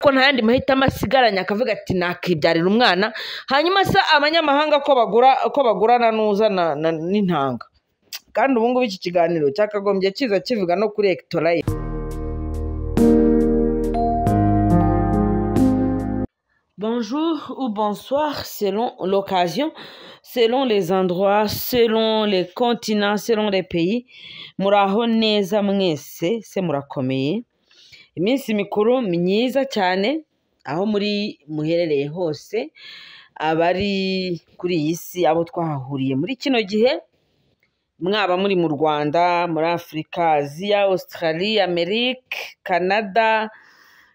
ko nta yandi mahitamo asigaranye akavuga ati nakibyarira umwana hanyuma se abanyamahanga ko bagurana n'uzana n'intanga kandi ubu ngubu iki kiganiro cyakagombye kiza kivuga no kuri ectolife. Bonjour ou bonsoir selon l'occasion, selon les endroits, selon les continents, selon les pays. Muraho neza mwese se murakomeye. Iminsi mikuru myiza cyane aho muri muherereye hose, abari kuri iyi si abo twahahuriye muri kino gihe, mwaba muri mu Rwanda, muri Afurika, Aziya, Australia, Amerika, Canada,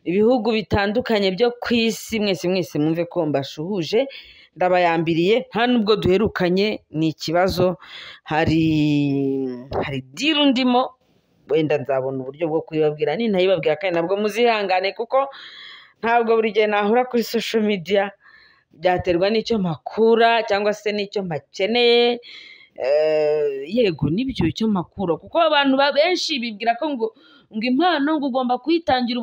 ibihugu bitandukanye byo ku isi, mwese mwumve ko mbashuhuje, ndabayambiriye. Nta nubwo duherukanye, ni ikibazo, hari diru ndimo, wenda nzabona uburyo bwo kubibabwira ntayibabwira kandi nabwo muzihangane kuko ntabwo buri gihe nahura kuri social media, byaterwa n'icyo makura cyangwa se n'icyo makeneye. Yego nibyo icyo makura, kuko abantu benshi bibwira ko ngo impano ngo ugomba kuyitangira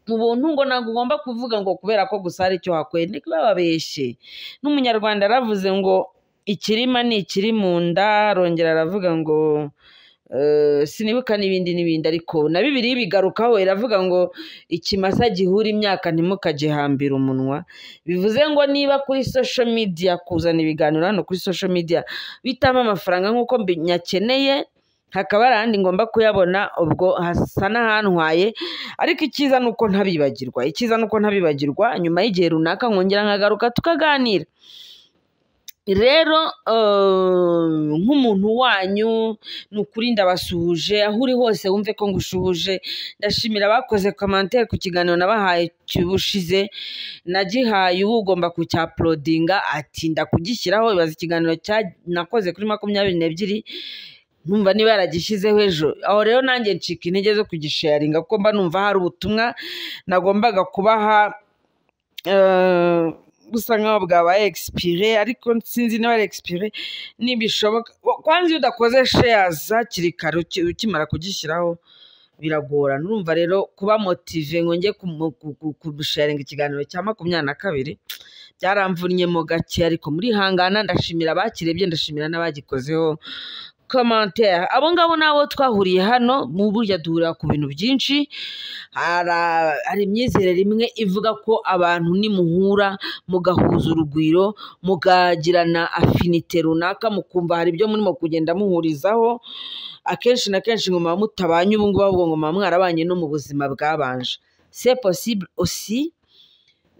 ubuntu, ngo ntabwo ugomba kuvuga ngo kubera ko gusa ari icyo wakweye. Ntibababeshye. N'umunyarwanda aravuze ngo ikirima ni ikiri mu nda, arongera aravuga ngo sinibuka n'ibindi, ariko na Bibiliya bigarukaho iravuga ngo ikimasa gihura imyaka ntimukagihambira umunwa. Bivuze ngo niba kuri social media kuzana ibiganiro hano kuri social media bitama amafaranga nk'uko nyakeneye, hakaba hari ahandi ngomba kuyabona, ubwo hasa n'ahantwaye. Ariko icyiza ni uko ntabibagirwa, nyuma y'igihe runaka nkongera nkagaruka tukaganira. Rero nk'umuntu wanyu ni ukuri ndabasuhuje, aho uri hose wumve ko ngushuhuje. Ndashimira abakoze commentaire ku kiganiro nabahaye cy'ubushize, nagihaye ubu ugomba kucyaploadinga, ati ndakugishyiraho. Ibaza ikiganiro nakoze kuri 22, numva niba yaragishyizeho ejo. Aho rero nanjye ncika intege zo kugisharinga kuko mba numva hari ubutumwa nagombaga kubaha busa nkaho bwabaye expire, ariko sinzi niba ari expire. Nibishoboka kwanza iyo udakoze shares hakiri kare ukimara kugishyiraho biragora. Numva rero kuba motive ngo njye kubusharinga ikiganiro cya 22 byaramvunnyemo gake, ariko muri hangana. Ndashimira abakirebye, ndashimira n'abagikozeho commentaire. Abo ngabo nabo twahuriye hano, mu burya duhurira ku bintu byinshi. Hari imyizerere imwe ivuga ko abantu nimuhura mugahuza urugwiro, mugagirana affinité runaka, mukumva hari ibyo murimo kugenda muhurizaho, akenshi na kenshi ngo muba mutabanye ubu ngubu, ahubwo ngo muba mwarabanye no mu buzima bwabanje. C'est possible aussi,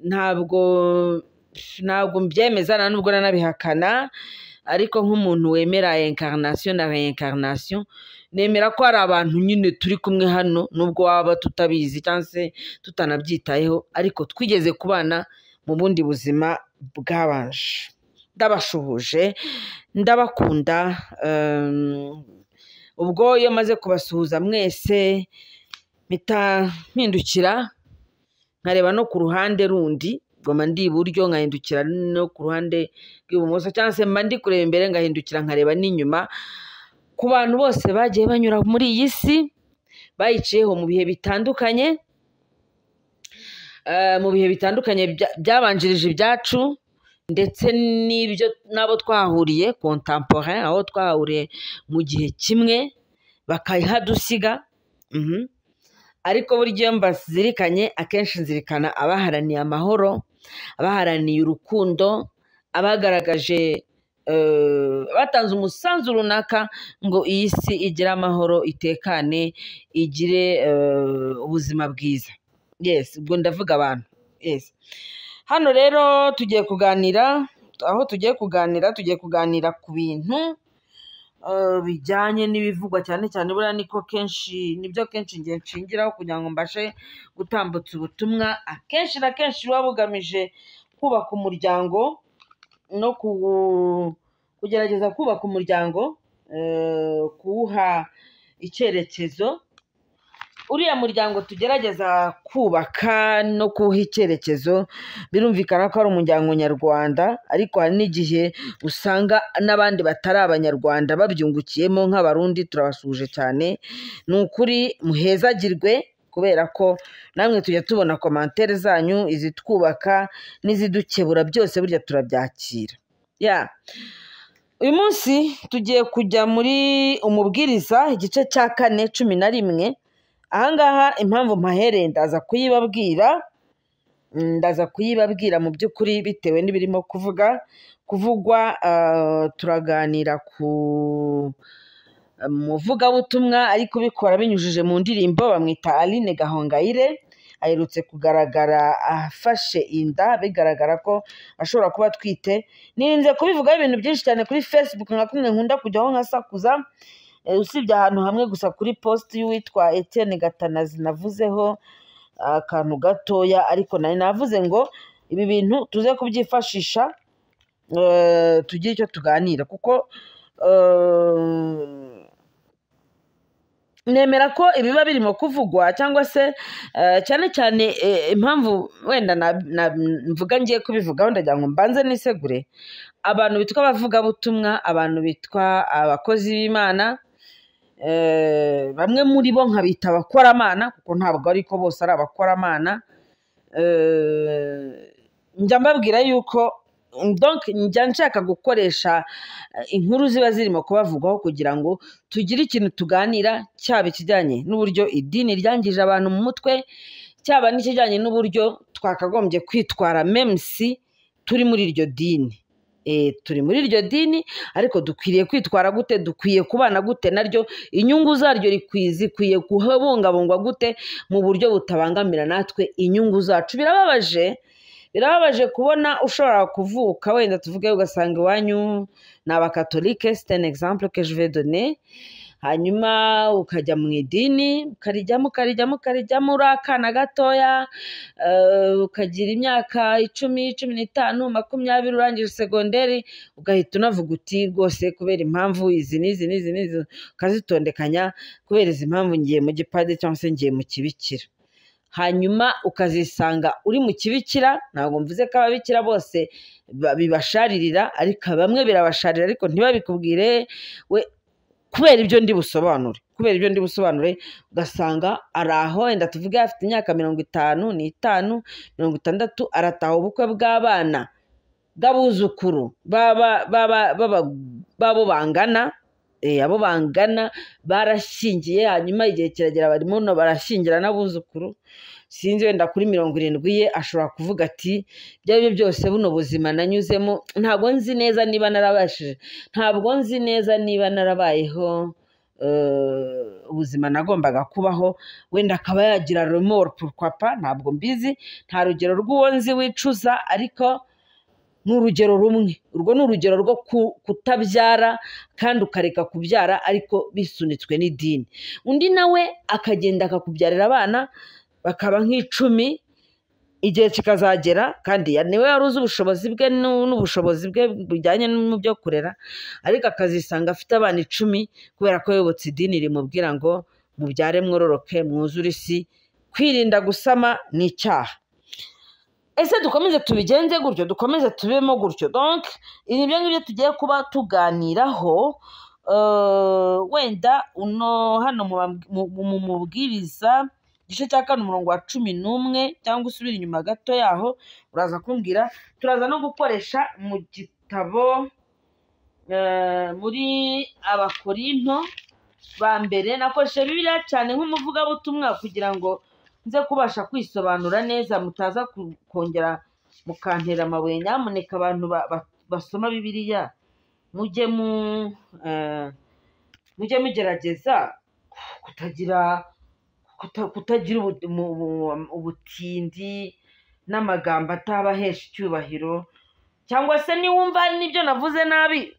ntabwo mbyemeza nta nubwo nanabihakana, ariko nk'umuntu wemera incarnation na reincarnation, nemera ko hari abantu nyine turi kumwe hano, nubwo waba tutabizi cyangwa se tutanabyitayeho, ariko twigeze kubana mu bundi buzima bwabanje. Ndabashuhuje, ndabakunda. Ubwo iyo maze kubasuhuza mwese mpita mpindukira nkareba no ku ruhande rundi, ngoma ndi iburyo nkahindukira no ku ruhande rw'ibumoso, cyangwa se mba ndi kureba imbere ngahindukira nkareba n'inyuma, ku bantu bose bagiye banyura muri iyi si, bayiciyeho mu bihe bitandukanye, byabanjirije ibyacu, ndetse n'ibyo nabo twahuriye contemporain, aho twahuriye mu gihe kimwe bakahadusiga. Ariko buryo mbazirikanye, akenshi nzirikana abaharaniye amahoro, abaharaniye urukundo, abagaragaje batanze umusanzu runaka ngo iyi si igire amahoro, itekane, igire ubuzima bwiza. Yes, ubwo ndavuga abantu. Yes. Hano rero tugiye kuganira ku bintu bijyanye n'ibivugwa cyane cyane. Buriya nibyo kenshi ngiye nshingiraho kugira ngo mbashe gutambutsa ubutumwa. Akenshi na kenshi buba bugamije kubaka umuryango no kugerageza kubaka umuryango, kuwuha icyerekezo. Uriya muryango tugerageza kubaka no kuwuha icyerekezo, birumvikana ko ari umuryango nyarwanda, ariko hari n'igihe usanga n'abandi batari abanyarwanda babyungukiyemo nk'abarundi. Turabasuje cyane, ni ukuri muhezagirwe kubera ko namwe tujya tubona komantere zanyu izitwubaka n'izidukebura byose burya turabyakira. Uyu munsi tugiye kujya muri umubwiriza igice cya 4:11. Ahangaha impamvu mpahereye ndaza kuyibabwira mu by'ukuri bitewe n'ibirimo kuvugwa. Turaganira ku muvugabutumwa ari kubikora binyujije mu ndirimbo, bamwita Aline Gahongayire. Aherutse kugaragara afashe inda, bigaragara ko ashobora kuba atwite. Nirinze kubivugaho ibintu byinshi cyane kuri Facebook nka kumwe nkunda kujyaho nkasakuza, usibye ahantu hamwe gusa kuri post y'uwitwa Etienne Gatanazi navuzeho akantu gatoya, ariko nari navuze ngo ibi bintu tuze kubyifashisha tugire icyo tuganira, kuko nemera ko ibiba birimo kuvugwa cyangwa se cyane cyane impamvu wenda mvuga ngiye kubivugaho ndagira ngo mbanze nisegure abantu bitwa abavugabutumwa, abantu bitwa abakozi b'Imana, bamwe muri bo nkabita abakoramana kuko ntabwo ariko bose ari abakoramana. Njya mbabwira yuko njya nshaka gukoresha inkuru ziba zirimo kubavugwaho kugira ngo tugire ikintu tuganira, cyaba ikijyanye n'uburyo idini ryangije abantu mu mutwe, cyaba n'ikijyanye n'uburyo twakagombye kwitwara memsi turi muri iryo dini. Turi muri iryo dini ariko dukwiriye kwitwara gute, dukwiye kubana gute naryo, inyungu zaryo zikwiye kubungabungwa gute mu buryo butabangamira natwe inyungu zacu. Birababaje kubona ushobora kuvuka wenda tuvuge ugasanga iwanyu ni abakatolike, c'est un exemple que je vais donner, hanyuma ukajya mu idini ukarijyamo uri akana gatoya, ukagira imyaka 10, 15, 20, urangije segonderi, ugahita unavuga uti rwose kubera impamvu izi n'izi ukazitondekanya, kubera izi impamvu ngiye mu gipadiri cyangwa se ngiye mu kibikira. Hanyuma ukazisanga uri mu kibikira. Ntabwo mvuze ko ababikira bose bibasharirira, ariko bamwe birabasharira ariko ntibabikubwire we, kubera ibyo ndi busobanure, ugasanga ari aho wenda tuvuge afite imyaka 55, 60, arataha ubukwe bw'abana bw'abuzukuru babo bangana. Abo bangana barashyingiye, hanyuma igihe kiragera barimo barashyingira n'abuzukuru. Sinzi wenda kuri 70 ye ashobora kuvuga ati byari byose buno buzima nanyuzemo, ntabwo nzi neza niba narabayeho ubuzima nagombaga kubaho. Wenda akaba yagira remords pourquoi pas, ntabwo mbizi, nta rugero rw'uwo nzi wicuza, ariko ni urugero rumwe. Urwo ni urugero rwo kutabyara kandi ukareka kubyara ariko bisunitswe n'idini. Undi nawe akagenda akakubyarira abana bakaba nk'icumi, igihe kikazagera kandi niwe wari uzi ubushobozi bwe n'ubushobozi bwe bujyanye mu byo kurera, ariko akazisanga afite abana 10 kubera ko yobotse idini rimubwira ngo mubyare mwororoke mwuzure isi, kwirinda gusama ni icyaha. Ese dukomeze tubigenze gutyo, dukomeze tubemo gutyo? Donc ibyo ngibyo tugiye kuba tuganiraho. Wenda hano mu mubwiriza igice cya 4:11 cyangwa usubira inyuma gato yaho uraza kumbwira. Turaza no gukoresha mu gitabo muri Abakorinto ba mbere. Nakoresheje Bibiliya cyane nk'umuvugabutumwa kugira ngo nze kubasha kwisobanura neza, mutaza kongera mukantera amabuye. Nyamuneka abantu basoma Bibiliya mujye mugerageza kutagira ubutindi n'amagambo atabahesha icyubahiro, cyangwa se niwumva n'ibyo navuze nabi,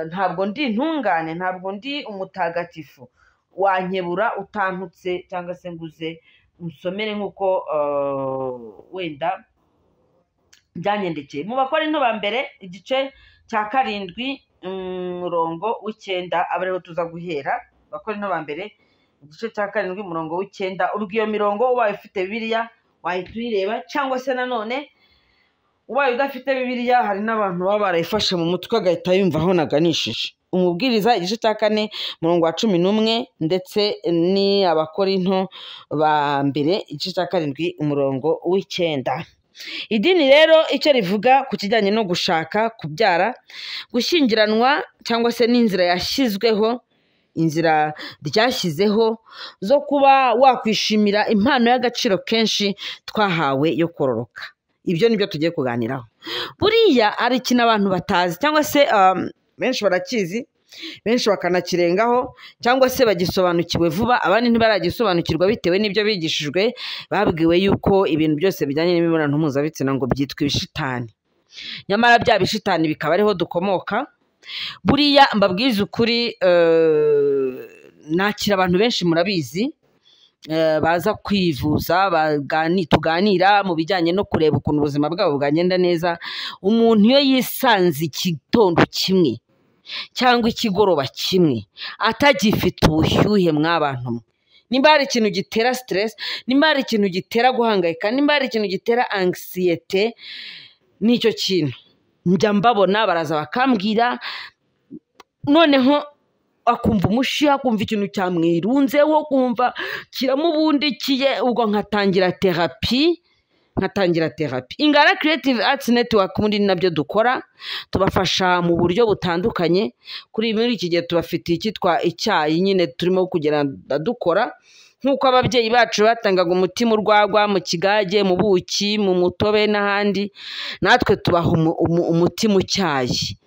ntabwo ndi intungane, ntabwo ndi umutagatifu, wankebura utantutse cyangwa se nguze umusomere nk'uko wenda byanyendekeye. Mu Bakorinto ba mbere igice cya 7:9 abariho tuza guhera. Bakorinto ba mbere igice cya 7:9. Ubwo iyo mirongo ubaye ufite Bibiliya wahita uyireba, cyangwa se nanone ubaye udafite Bibiliya hari n'abantu baba barayifashe mu mutwe agahita yumva aho naganishije. umubwiriza igice cya 4 murongo wa 11 ndetse ni Abakorinto ba mbere igice cya 7 umurongo w'9. Idini rero icyo rivuga ku kijyanye no gushaka, kubyara, gushyingiranwa cyangwa se n'inzira yashyizweho, inzira ryashyizeho zo kuba wakwishimira impano y'agaciro kenshi twahawe yo kororoka. Ibyo nibyo tugiye kuganiraho. Buriya ari ikintu abantu batazi cyangwa se benshi barakizi, benshi bakanakirengaho cyangwa se bagisobanukiwe vuba, abandi ntibaragisobanukirwa bitewe n'ibyo bigishijwe. Babwiwe yuko ibintu byose bijyanye n'imibonano mpuzabitsina ngo byitwa ibishitani, nyamara bya bishitani bikaba ariho dukomoka. Buriya mbabwiza ukuri, nakira abantu benshi murabizi baza kwivuza tuganira mu bijyanye no kureba ukuntu ubuzima bwabo bwagenda neza. Umuntu iyo yisanze igitondo kimwe cyangwa ikigoroba kimwe atagifite ubushyuhe mw'abantu mwe, nimba hari ikintu gitera stress, nimba hari ikintu gitera guhangayika, nimba hari ikintu gitera anxiety, nicyo kintu njya mbabona baraza bakambwira, noneho akumva umushiha, akumva ikintu cyamwirunzeho, kumva kiramubundikiye, ubwo nkatangira therapy. Ingara Creative Arts Network muri nabyo dukora, tubafasha mu buryo butandukanye. Muri iki gihe tubafitiye icyitwa icyayi, nyine turimo kugenda dukora nk'uko ababyeyi bacu batangaga umutima urwagwa mu kigage, mu buki, mu mutobe n'ahandi, natwe tubaha umutima ucyayi.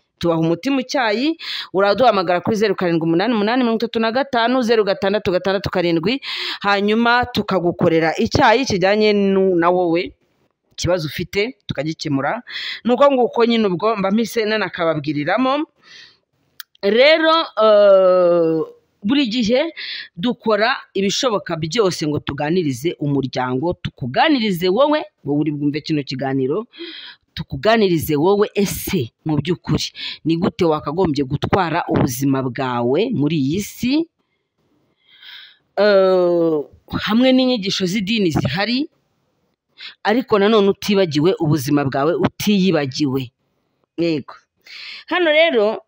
Uraduhamagara kuri 0788350667, hanyuma tukagukorera icyayi kijyanye na wowe ikibazo ufite tukagikemura. Nuko nguko nyine ubwo mba mpise nanakababwiriramo. Rero buri gihe dukora ibishoboka byose ngo tuganirize umuryango, tukuganirize wowe uri bwumve kino kiganiro, tukuganirize wowe ese mu by'ukuri ni gute wakagombye gutwara ubuzima bwawe muri iyi si, hamwe n'inyigisho z'idini zihari, ariko nanone utibagiwe ubuzima bwawe, utiyibagiwe. Yego, hano rero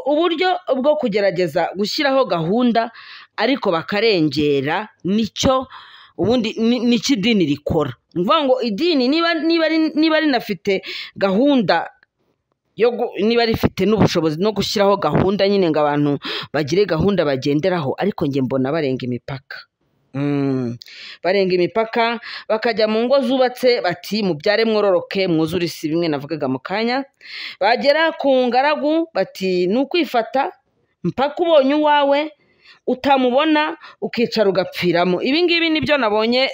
uburyo bwo kugerageza gushyiraho gahunda ariko bakarengera, nicyo ubundi nicyo idini rikora. Mvuga ngo idini niba rinafite gahunda niba rifite n'ubushobozi no gushyiraho gahunda nyine ngo abantu bagire gahunda bagenderaho, ariko njye mbona barenga imipaka, bakajya mu ngo zubatse bati mubyare mwororoke mwuzure isi, bimwe navugaga mu kanya. Bagera ku ngaragu bati ni ukwifata mpaka ubonye uwawe, utamubona ukicara ugapfiramo. Ibi ngibi nibyo nabonye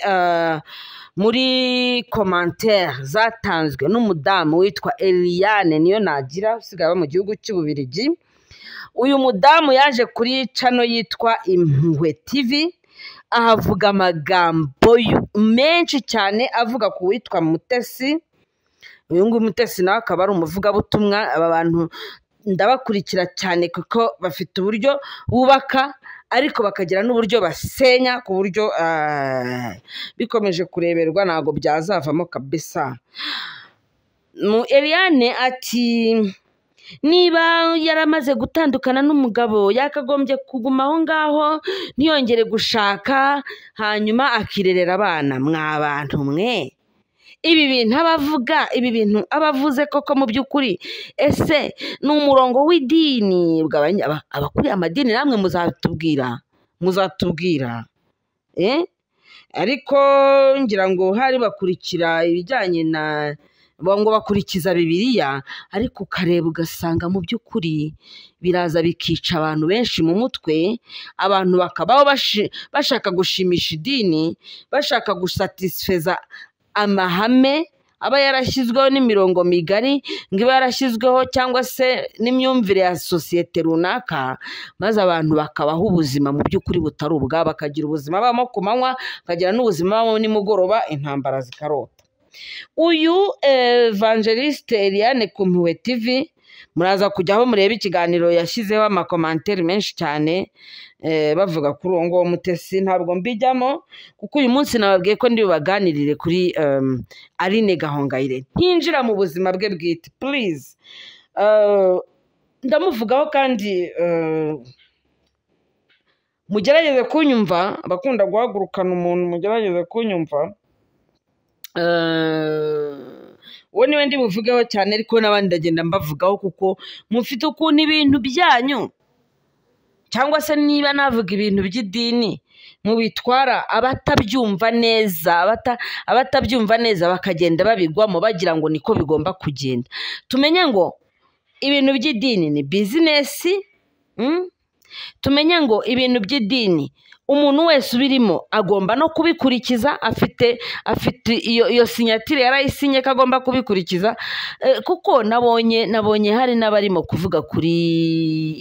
muri commentaire zatanzwe n'umudamu witwa Eliane niyo nagira, usigaye mu gihugu cy'Ububiligi. Uyu mudamu yaje kuri channel yitwa Impuhwe TV, ahavuga amagambo menshi cyane avuga ku witwa Mutesi. Uyu nguyu Mutesi nawe akaba ari umuvugabutumwa. Aba bantu ndabakurikira cyane kuko bafite uburyo bubaka ariko bakagira n'uburyo basenya, ku buryo bikomeje kureberwa ntago byazavamo kabisa. Eliane ati niba yaramaze gutandukana n'umugabo yakagombye kuguma aho ngaho ntiyongere gushaka, hanyuma akirerera abana. Mw'abantu mwe, ibi bintu abavuga, ibi bintu abavuze koko mu by'ukuri ese ni umurongo w'idini? Abakuriye amadini namwe muzatubwira ariko ngira ngo hari bakurikira ibijyanye na ngo bakurikiza Bibiliya, ariko ukareba ugasanga mu by'ukuri biraza bikica abantu benshi mu mutwe. Abantu bakabaho bashaka gushimisha idini, bashaka gusatisfeza amahame aba yarashyizweho n'imirongo migari ngo iba yarashyizweho cyangwa se n'imyumvire ya sosiyete runaka, maze abantu bakabaho ubuzima mu by'ukuri butari ubwabo, bakagira ubuzima babamo ku manywa, bakagira n'ubuzima babamo nimugoroba, intambara zikarota. Uyu Evangeliste Eliane ku Mpuhwe TV, muraza kujyaho murebe ikiganiro yashyizeho amakomantere menshi cyane bavuga kuri uwo nguwo Mutesi. Ntabwo mbijyamo kuko uyu munsi nababwiye ko ndi bubaganirire kuri Aline Gahongayire, ntinjira mu buzima bwe bwite please. ndamuvugaho kandi mugerageze kunyumva, abakunda guhagurukana umuntu mugerageze kunyumva. Uwo niwe ndi buvugeho cyane, ariko n'abandi ndagenda mbavugaho kuko mufite ukuntu ibintu byanyu, cyangwa se niba navuga ibintu by'idini mubitwara abatabyumva neza bakagenda babigwamo bagira ngo niko bigomba kugenda. Tumenye ngo ibintu by'idini ni bizinesi, tumenye ngo ibintu by'idini umuntu wese ubirimo agomba no kubikurikiza, afite iyo sinyatire yarayisinye ko agomba kubikurikiza. Kuko nabonye hari n'abarimo kuvuga kuri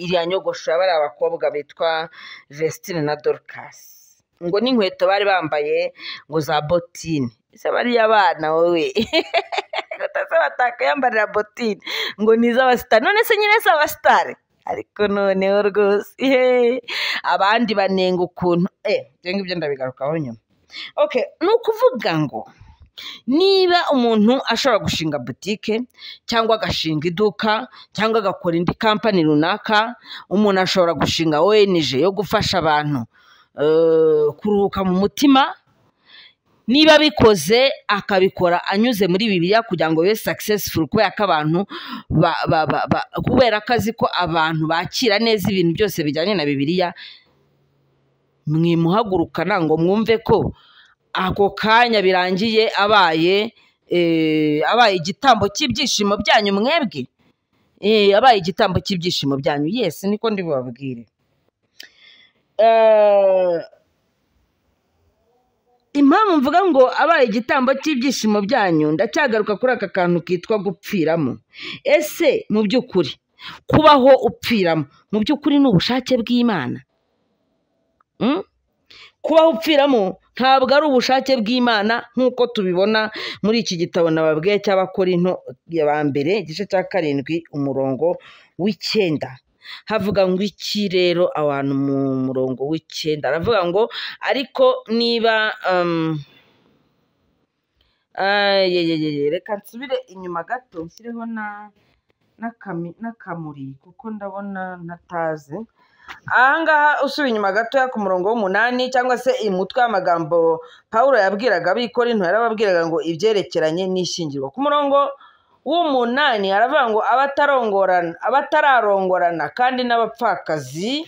iriya nyogosho y'abari abakobwa bitwa Vestine na Dorcas, ngo n'inkweto bari bambaye ngo za botine. Ese bariya bana wowe batakayambarira botine ngo ni iz'abasitari? None se nyine si abasitari? Ariko noneho rwose abandi banenga ukuntu ibyo ngibyo ndabigarukaho nyuma. Ni ukuvuga ngo niba umuntu ashobora gushinga butike cyangwa agashinga iduka cyangwa agakora indi kampani runaka, umuntu ashobora gushinga ONG yo gufasha abantu kuruhuka mu mutima. Niba abikoze akabikora anyuze muri Bibiliya kugira ngo bibe successful, kubera ko abantu kubera ko azi ko abantu bakira neza ibintu byose bijyanye na Bibiliya, mwimuhagurukana ngo mwumve ko ako kanya birangiye abaye igitambo cy'ibyishimo byanyu mwebwe, abaye igitambo cy'ibyishimo byanyu. Yes, niko ndi bubabwire. Impamvu mvuga ngo abaye igitambo cy'ibyishimo byanyu, ndacyagaruka kuri aka kantu kitwa gupfiramo. Ese mu by'ukuri kubaho upfiramo mu by'ukuri ni ubushake bw'Imana? Kubaho upfiramo ntabwo ari ubushake bw'Imana nk'uko tubibona muri iki gitabo nababwiye cy'Abakorinto ba mbere igice cya 7 umurongo w'9. Havuga ngo iki rero abantu mu murongo w'9? Aravuga ngo ariko niba reka nsubire inyuma gato nshyireho n'akamuri kuko ndabona ntatazi. Ahangaha usubira inyuma gatoya ku murongo w'8 cyangwa se umutwe w'amagambo Pawulo yabwiraga ab'Ikorinto, yarababwiraga ngo ibyerekeranye n'ishyingirwa. Ku murongo w'8 aravuga ngo abatararongorana kandi n'abapfakazi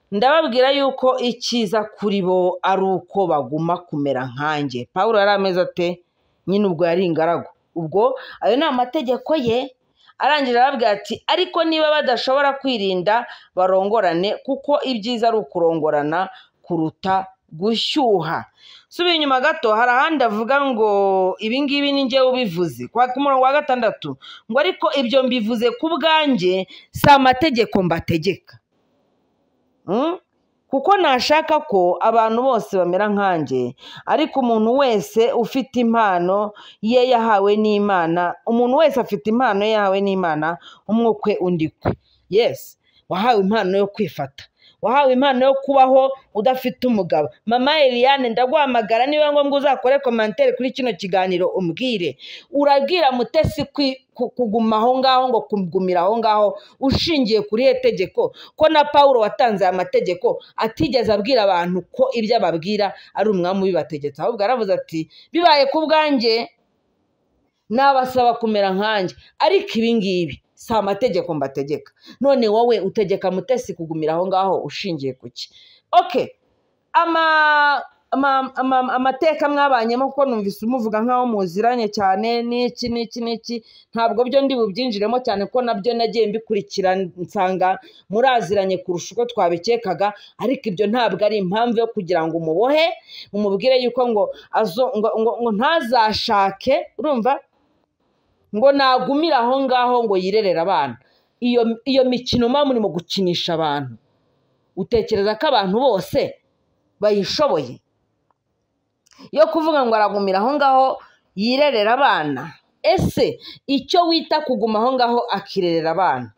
ndababwira yuko icyiza kuri bo ari uko baguma kumera nkanjye. Pawulo yari ameze ate nyine ubwo yari ingaragu? Ubwo ayo ni amategeko ye. Arangije arababwira ati ariko niba badashobora kwirinda barongorane, kuko ibyiza ari ukurongorana kuruta gushyuha. Subira inyuma gato hari ahandi avuga ngo ibingibi ni njye ubivuze ku murongo wa 6 ngo ariko ibyo mbivuze ku bwanjye, si amategeko mbategeka, kuko nashaka ko abantu bose bamera nkanjye. Ariko umuntu wese ufite impano ye yahawe n'Imana, umwe ukwe undi kwe. Yes, wahawe impano yo kwifata, wahawe impano yo kubaho udafite umugabo. Mama Eliane ndaguhamagara niba ngombwa uzakore commentaire kuri kino kiganiro umbwire, urabwira Mutesi kuguma aho ngaho ngo kugumira aho ngaho ushingiye kuri tegeko ko na Paulo watanze amategeko atigeze abwira abantu ko ibyo ababwira ari umwami ubibategetse, ahubwo aravuze ati bibaye ku bwanjye nabasaba kumera nkanjye, ariko ibingibi si amategeko mbategeka. None wowe utegeka Mutesi kugumira aho ngaho ushingiye kuki? Amateka mwabanyemo kuko numvise umuvuga nkaho muziranye cyane n'iki ntabwo byo ndi bubyinjiremo cyane ko nabyo nagiye mbikurikira nsanga muraziranye kurusha uko twabikekaga. Ariko ibyo ntabwo ari impamvu yo kugira ngo umubohe umubwire yuko ngo ntazashake, urumva, ngo nagumira aho ngaho ngo yirerere abana. Iyo mikino muri mu gukinisha abantu, utekereza ko abantu bose bayishoboye? Yo kuvuga ngo aragumira aho ngaho yirerera abana, ese icyo wita kuguma aho ngaho akirerera abana,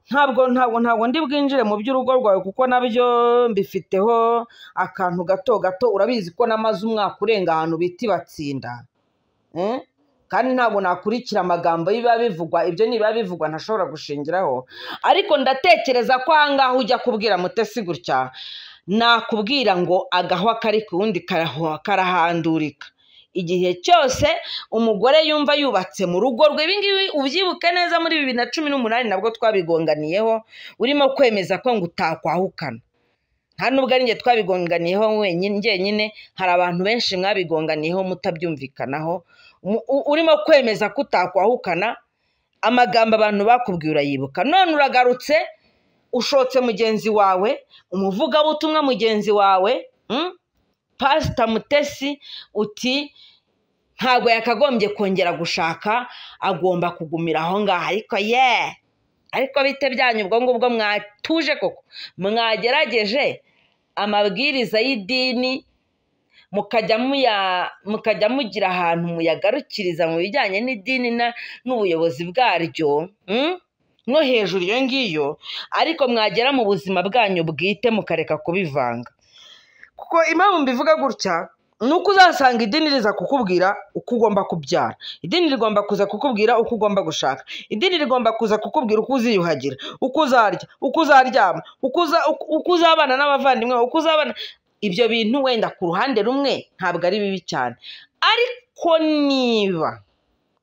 ntabwo ndi bwinjire mu by'urugo rwawe kuko nabyo mbifiteho akantu gato. Urabizi ko namaze umwaka urenga ahantu bita Batsinda, kandi ntabwo nakurikira amagambo biba bivugwa, ibyo niba bivugwa ntashobora gushingiraho, ariko ndatekereza ko ahangaha ujya kubwira Mutesi gutya nakubwira ngo agahwa kari ku wundi karahandurika. Igihe cyose umugore yumva yubatse mu rugo rwe, ibi ngibi ubyibuke neza muri 2018 nabwo twabigonganiyeho, urimo kwemeza ko ngo utakwahukana. Nta nubwo ari njye twabigonganiyeho wenyine, hari abantu benshi mwabigonganiyeho mutabyumvikanaho, urimo kwemeza ko utakwahukana. Amagambo abantu bakubwiye urayibuka, none uragarutse ushotse mugenzi wawe, umuvugabutumwa mugenzi wawe, Pastor Mutesi, uti ntabwo yakagombye kongera gushaka, agomba kugumira aho ngaho. Ariko bite byanyu ubwo ngubwo mwatuje koko, mwagerageje amabwiriza y'idini mukajya mugira ahantu muyagarukiriza mu bijyanye n'idini n'ubuyobozi bwaryo, no hejuru iyo ngiyo, ariko mwagera mu buzima bwanyu bwite mukareka kubivanga. Kuko impamvu mbivuga gutya ni uko uzasanga idini riza kukubwira uko ugomba kubyara, idini rigomba kuza kukubwira uko ugomba gushaka, idini rigomba kuza kukubwira uko uziyuhagira, uko uzarya, uko uzaryama, uko uzabana n'abavandimwe, uko uzabana. Ibyo bintu wenda ku ruhande rumwe ntabwo ari bibi cyane, ariko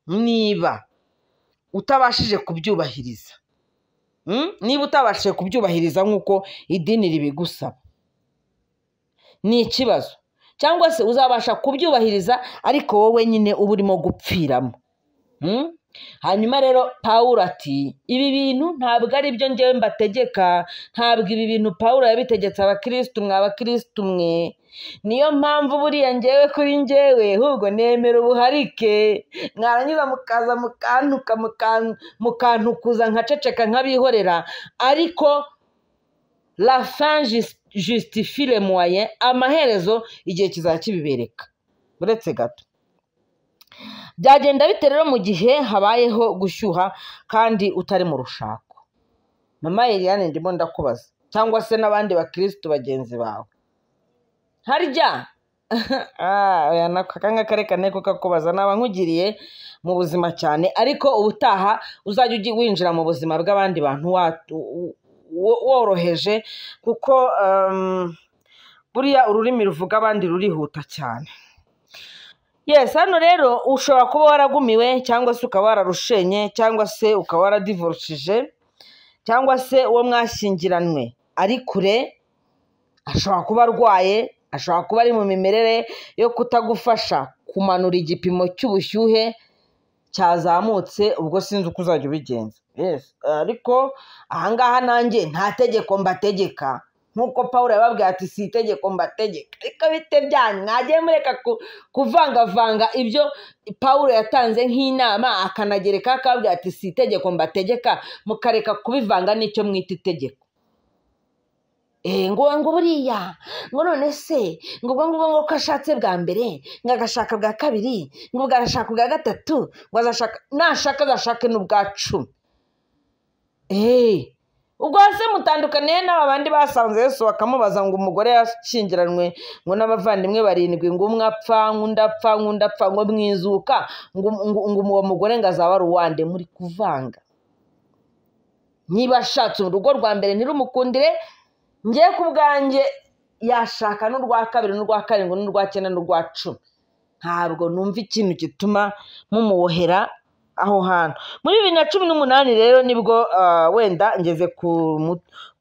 niba utabashije kubyubahiriza, nk'uko idini ribigusaba, ni ikibazo. Cyangwa se uzabasha kubyubahiriza ariko wowe nyine uba urimo gupfiramo. Hanyuma rero Pawulo ati ibi bintu ntabwo ari byo ngewe mbategeka, ntabwo ibi bintu Pawulo yabitegetse abakristo mwe. Niyo mpamvu buriya ngewe kuri ngewe ahubwo nemera ubuharike, mwarangiza mukaza mukantukuza nkaceceka nkabihorera, ariko la fin justifie le moyen, amaherezo igihe kizaba kibibereka. Uretse gato byagenda bite rero mu gihe habayeho gushyuha kandi utari mu rushako? Mama Eliane ndimo ndakubaza, cyangwa se n'abandi bakristo bagenzi bawe, harya nakanga karekane ko kakubaza, naba nkugiriye mu buzima cyane, ariko ubutaha uzajya winjira mu buzima bw'abandi bantu woroheje, kuko buriya ururimi ruvuga abandi rurihuta cyane. Hano rero ushobora kuba waragumiwe, cyangwa se ukaba wararushenye, cyangwa se ukaba waradivorishije, cyangwa se uwo mwashyingiranywe ari kure, ashobora kuba arwaye, ashobora kuba ari mu mimerere yo kutagufasha kumanura igipimo cy'ubushyuhe cyazamutse, ubwo sinzi uko uzajya ubigenza. Ariko ahangaha nanjye nta tegeko mbategeka, nk'uko Pawulo yababwiye ati si itegeko mbategeka. Ariko bite byanyu mwagiye mureka kuvangavanga ibyo Pawulo yatanze nk'inama, akanagereka akababwira ati si itegeko mbategeka, mukareka kubivanga n'icyo mwita itegeko. Ngo buriya ngo none se ngo ngo ko ashatse bwa mbere, ngo agashaka bwa kabiri, ngo agashaka bwa gatatu, ngo nashaka azashake n'ubwa 10. Ubwo hase mutandukaniye n'aba bandi basanze Yesu bakamubaza ngo umugore yashyingiranywe ngo n'abavandimwe 7, ngo umwe apfa, undi apfa, ngo mwizuka, ngo uwo mugore ngo azaba ari uwande. Muri kuvanga. Niba ashatse urugo rwa mbere ntirumukundire, ngiye ku bwanjye yashaka n'urwa kabiri, n'urwa karindwi, n'urwa 9, n'urwa 10. Ntabwo numva ikintu gituma mumubohera aho hantu. Muri 2018 rero nibwo wenda ngeze ku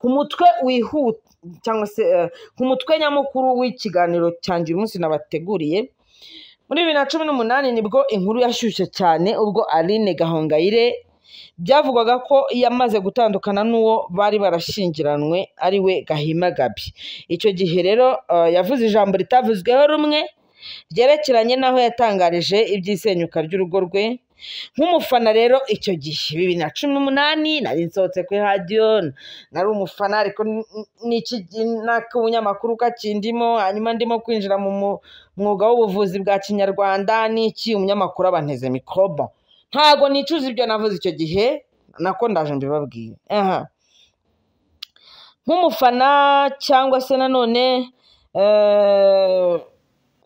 mutwe wihuta, cyangwa se ku mutwe nyamukuru w'ikiganiro cyanjye uyu munsi nabateguriye. Muri 2018 nibwo inkuru yashyushye cyane, ubwo Aline Gahongayire byavugwaga ko yamaze gutandukana n'uwo bari barashyingiranywe ari we Gahima Gaby. Icyo gihe rero yavuze ijambo ritavuzweho rumwe ryerekeranye n'aho yatangarije iby'isenyuka ry'urugo rwe. Nk'umufana rero icyo gihe 2018 nari nsohotse kuri radio, nari umufana, ariko n'ak'ubunyamakuru kakindimo, hanyuma ndimo kwinjira mu mwuga w'ubuvuzi bwa Kinyarwanda, n'iki umunyamakuru abanteze mikrobo. Ntago nicuza ibyo navuze icyo gihe, nako ndaje mbibabwiye. Nk'umufana cyangwa se nanone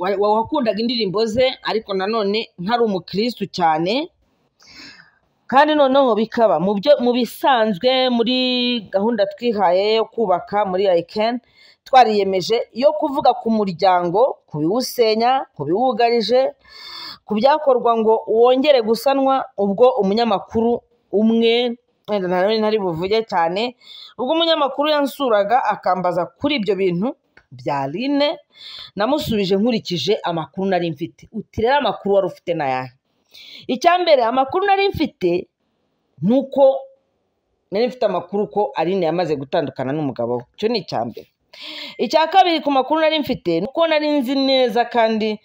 wakundaga indirimbo ze ariko nanone ntari umukristo cyane, kandi noneho bikaba mu bisanzwe muri gahunda twihaye yo kubaka muri ICAN twariyemeje yo kuvuga ku muryango, kubiwusenya, kubiwugarije, ku byakorwa ngo wongere gusanwa. Ubwo umunyamakuru umwe wenda nanone ntari buvuge cyane, ubwo umunyamakuru yansuraga akambaza kuri ibyo bintu bya Aline, namusubije nkurikije amakuru nari mfite. Uti rero amakuru wari ufite n'ayahe? Icyambere amakuru nari mfite nuko nari mfite amakuru ko Aline yamaze gutandukana n'umugabo we. Cyo ni icyambere. Icya kabiri ku makuru nari mfite nuko nari nzi neza kandi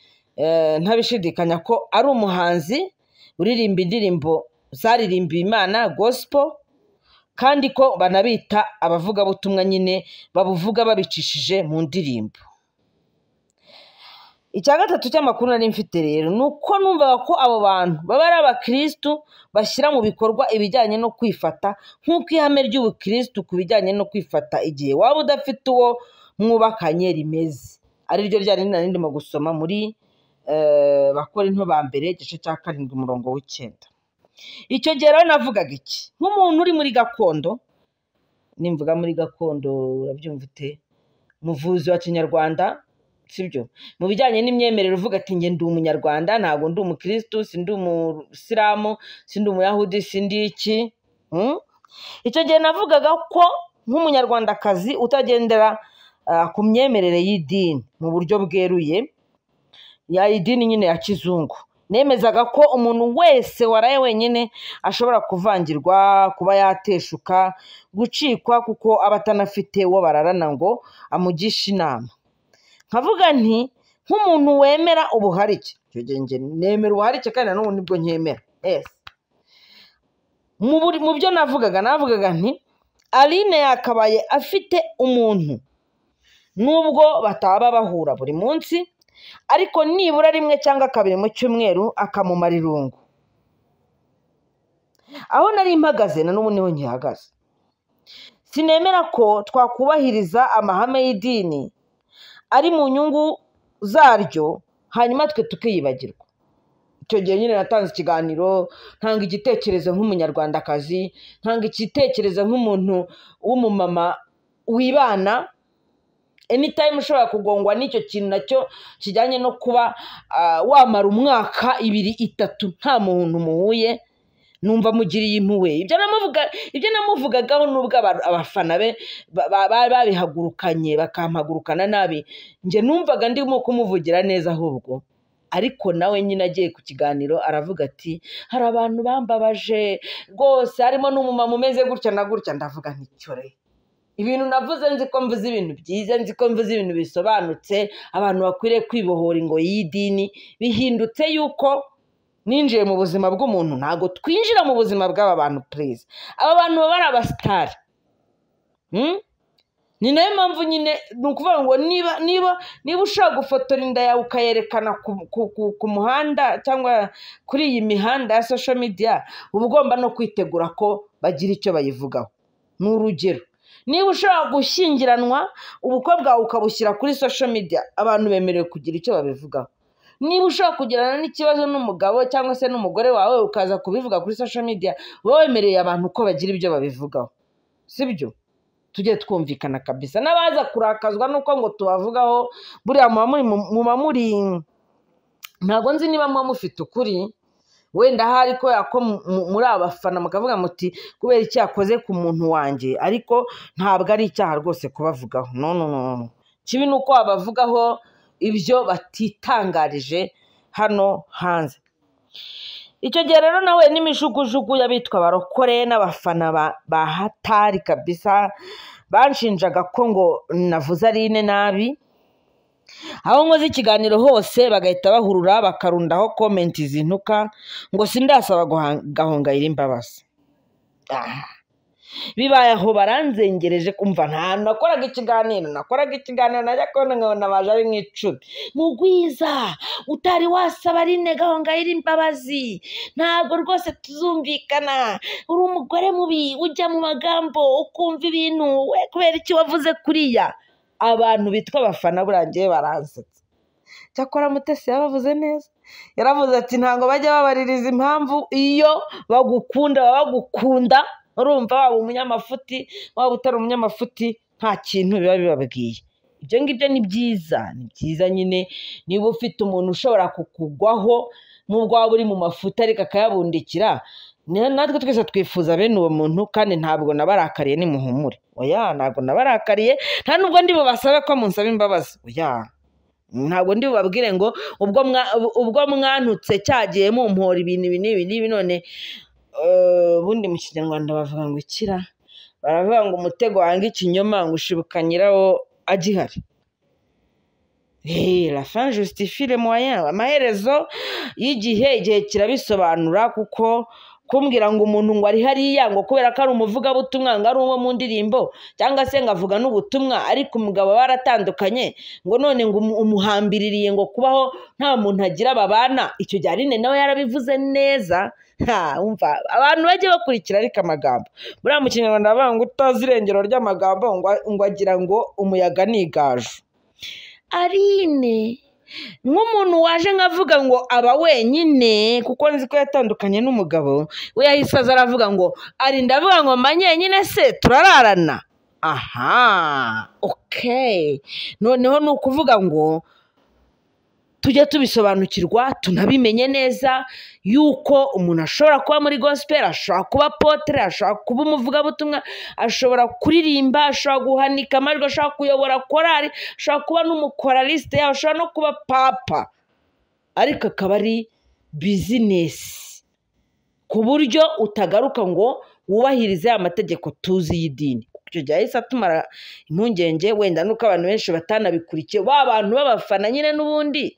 ntabishidikanya ko ari umuhanzi uririmba indirimbo zaririmbiye Imana gospel, kandi ko banabita abavugabutumwa nyine babuvuga babicishije mu ndirimbo. Icya gatatu cy'amakuru nari mfite rero nuko numvaga ko abo bantu baba ari abakristo bashyira mu bikorwa ibijyanye no kwifata nk'uko ihame ry'ubukristo ku bijyanye no kwifata igihe waba udafite uwo mwubakanye rimeze, ari ryo ryari ndimo gusoma muri Bakorinto ba mbere igice cya 7 umurongo w'9. Icyo gihe rero navugaga iki? Nk'umuntu uri muri gakondo, nimvuga muri gakondo urabyumva ute? Muvuzi wa Kinyarwanda, sibyo? Mu bijyanye n'imyemerere uvuga ati nge ndi umunyarwanda, ntago ndi umukristo, sindi umusilamu, sindi umuyahudi, sindi iki. Icyo gihe navugaga ko nk'umunyarwandakazi utagendera ku myemerere y'idini mu buryo bweruye, ya idini nyine ya kizungu, nemezaga ko umuntu wese waraye wenyine ashobora kuvangirwa, kuba yateshuka, gucikwa kuko aba atanafite uwo bararana ngo amugishe inama. Nkavuga nti nk'umuntu wemera ubuharike, icyo gihe nge nemera ubuharike kandi n'ubu nibwo nkemera. Mu byo navugaga nti Aline yakabaye afite umuntu nubwo bataba bahura buri munsi, ariko nibura rimwe cyangwa kabiri mu cyumweru akamumara irungu. Aho nari mpagaze na n'ubu niho nkihagaze. Sinemera ko twakubahiriza amahame y'idini ari mu nyungu zaryo hanyuma twe tukiyibagirwa. Icyo gihe nyine natanze ikiganiro, ntanga igitekerezo nk'umunyarwandakazi, ntanga igitekerezo nk'umuntu w'umumama wibana. Anytime ushobora kugongwa n'icyo kintu nacyo kijyanye no kuba wamara umwaka 2-3 nta muntu muhuye, numva mugiriye impuhwe. Ibyo namuvugagaho nubwo abafana be babihagurukanye bakampagurukana nabi, nge numvaga ndimo kumuvugira neza ahubwo. Ariko nawe nyine agiye ku kiganiro aravuga ati hari abantu bambabaje rwose, harimo n'umumama umeze gutya na gutya. Ndavuga nticyore ibintu navuze, nzi ko mvuze ibintu byiza, nzi ko mvuze ibintu bisobanutse, abantu bakwiriye kwibohora ingo y'idini. Bihindutse yuko ninjiye mu buzima bw'umuntu, ntago twinjira mu buzima bw'aba bantu please. Aba bantu baba ari abasitari. Ni nayo mpamvu nyine ni ukuvuga ngo niba ushaka gufotora inda yawe ukayerekana ku muhanda cyangwa kuri iyi mihanda ya social media, uba ugomba no kwitegura ko bagira icyo bayivugaho. Ni urugero, niba ushaka gushyingiranwa ubukwe bwawe ukabushyira kuri social media, abantu bemerewe kugira icyo babivugaho. Niba ushaka kugirana n'ikibazo n'umugabo cyangwa se n'umugore wawe ukaza kubivuga kuri social media, wowe wemereye abantu ko bagira ibyo babivugaho, sibyo? Tujye twumvikana kabisa. N'abaza kurakazwa nuko ngo tubavugaho, buriya muba muri ntago nzi niba muba mufite ukuri, wenda hari ko muri abafana mukavuga muti kubera icyo yakoze ku muntu wanjye, ariko ntabwo ari icyaha rwose kubavugaho. No. Kibi nuko abavugaho ibyo batitangarije hano hanze. Icyo gihe rero nawe n'imijugujugu y'abitwa barokore n'abafana ba hatari kabisa banshinjaga ko ngo navuze Aline nabi. Aho nkoze ikiganiro hose bagahita bahurura bakarundaho komenti zintuka ngo sindasaba Gahongayire imbabazi. Bibaye aho baranzengereje kumva nta nakoraga ikiganiro najya kubona nkabona baje ari nk'icumi. Mugwiza utari wasaba Aline Gahongayire imbabazi, ntabwo rwose tuzumvikana, uri umugore mubi ujya mu magambo ukumva ibintu, we kubera iki wavuze kuriya. Abantu bitwa abafana burangiye baransetsa. cyakora Mutesi yabavuze neza, yaravuze ati ntabwo bajya babaririza impamvu iyo bagukunda baba bagukunda, urumva waba umunyamafuti waba utari umunyamafuti nta kintu biba bibabwiye. Ibyo ngibyo ni byiza nyine, niba ufite umuntu ushobora kukugwaho n'ubwo waba uri mu mafuta ariko akayabundikira, natwe twese twifuza bene uwo muntu, kandi ntabwo nabarakariye nimuhumure, oya ntabwo nabarakariye, nta nubwo ndi bubasabe ko munsaba imbabazi, oya ntabwo ndi bubabwire ngo ubwo mwantutse cyagiye mumpora ibintu ibi none ubundi mu Kinyarwanda bavuga ngo ikira, baravuga ngo umutego wanga ikinyoma ngo ushibuka nyirawo agihari. La fin justifie le moyen, amaherezo igihe kirabisobanura, kuko kumbwira ngo umuntu ngo ari hariya ngo kubera ko ari umuvugabutumwa ngo ari uwo mu ndirimbo cyangwa se ngo avuga n'ubutumwa ariko umugabo baratandukanye ngo none ngo umuhambiririye ngo kubaho nta muntu agira babana, icyo gihe Aline nawe yarabivuze neza. Umva abantu bajye bakurikira ariko amagambo buriya mu Kinyarwanda bavuga ngo utazi irengero ry'amagambo ngo agira ngo umuyaga ni igaju. Aline nk'umuntu waje nkavuga ngo aba wenyine, kuko nzi ko yatandukanye n'umugabo we, yahise aza aravuga ngo ari ndavuga ngo manyenyine se turararana. Aha okay, noneho ni ukuvuga ngo tujye tubisobanukirwa tunabimenye neza yuko umuntu ashobora kuba muri gospel, ashobora kuba apotre, ashobora kuba umuvugabutumwa, ashobora kuririmba, ashobora guhanika amajwi, ashobora kuyobora korali, ashobora kuba n'umukoraliste, ashobora no kuba papa, ariko akaba ari bizinesi ku buryo utagaruka ngo wubahirize amategeko tuzi y'idini. Icyo gihe yahise atumara impungenge, wenda nuko abantu benshi batanabikurikiye, ba bantu b'abafana nyine n'ubundi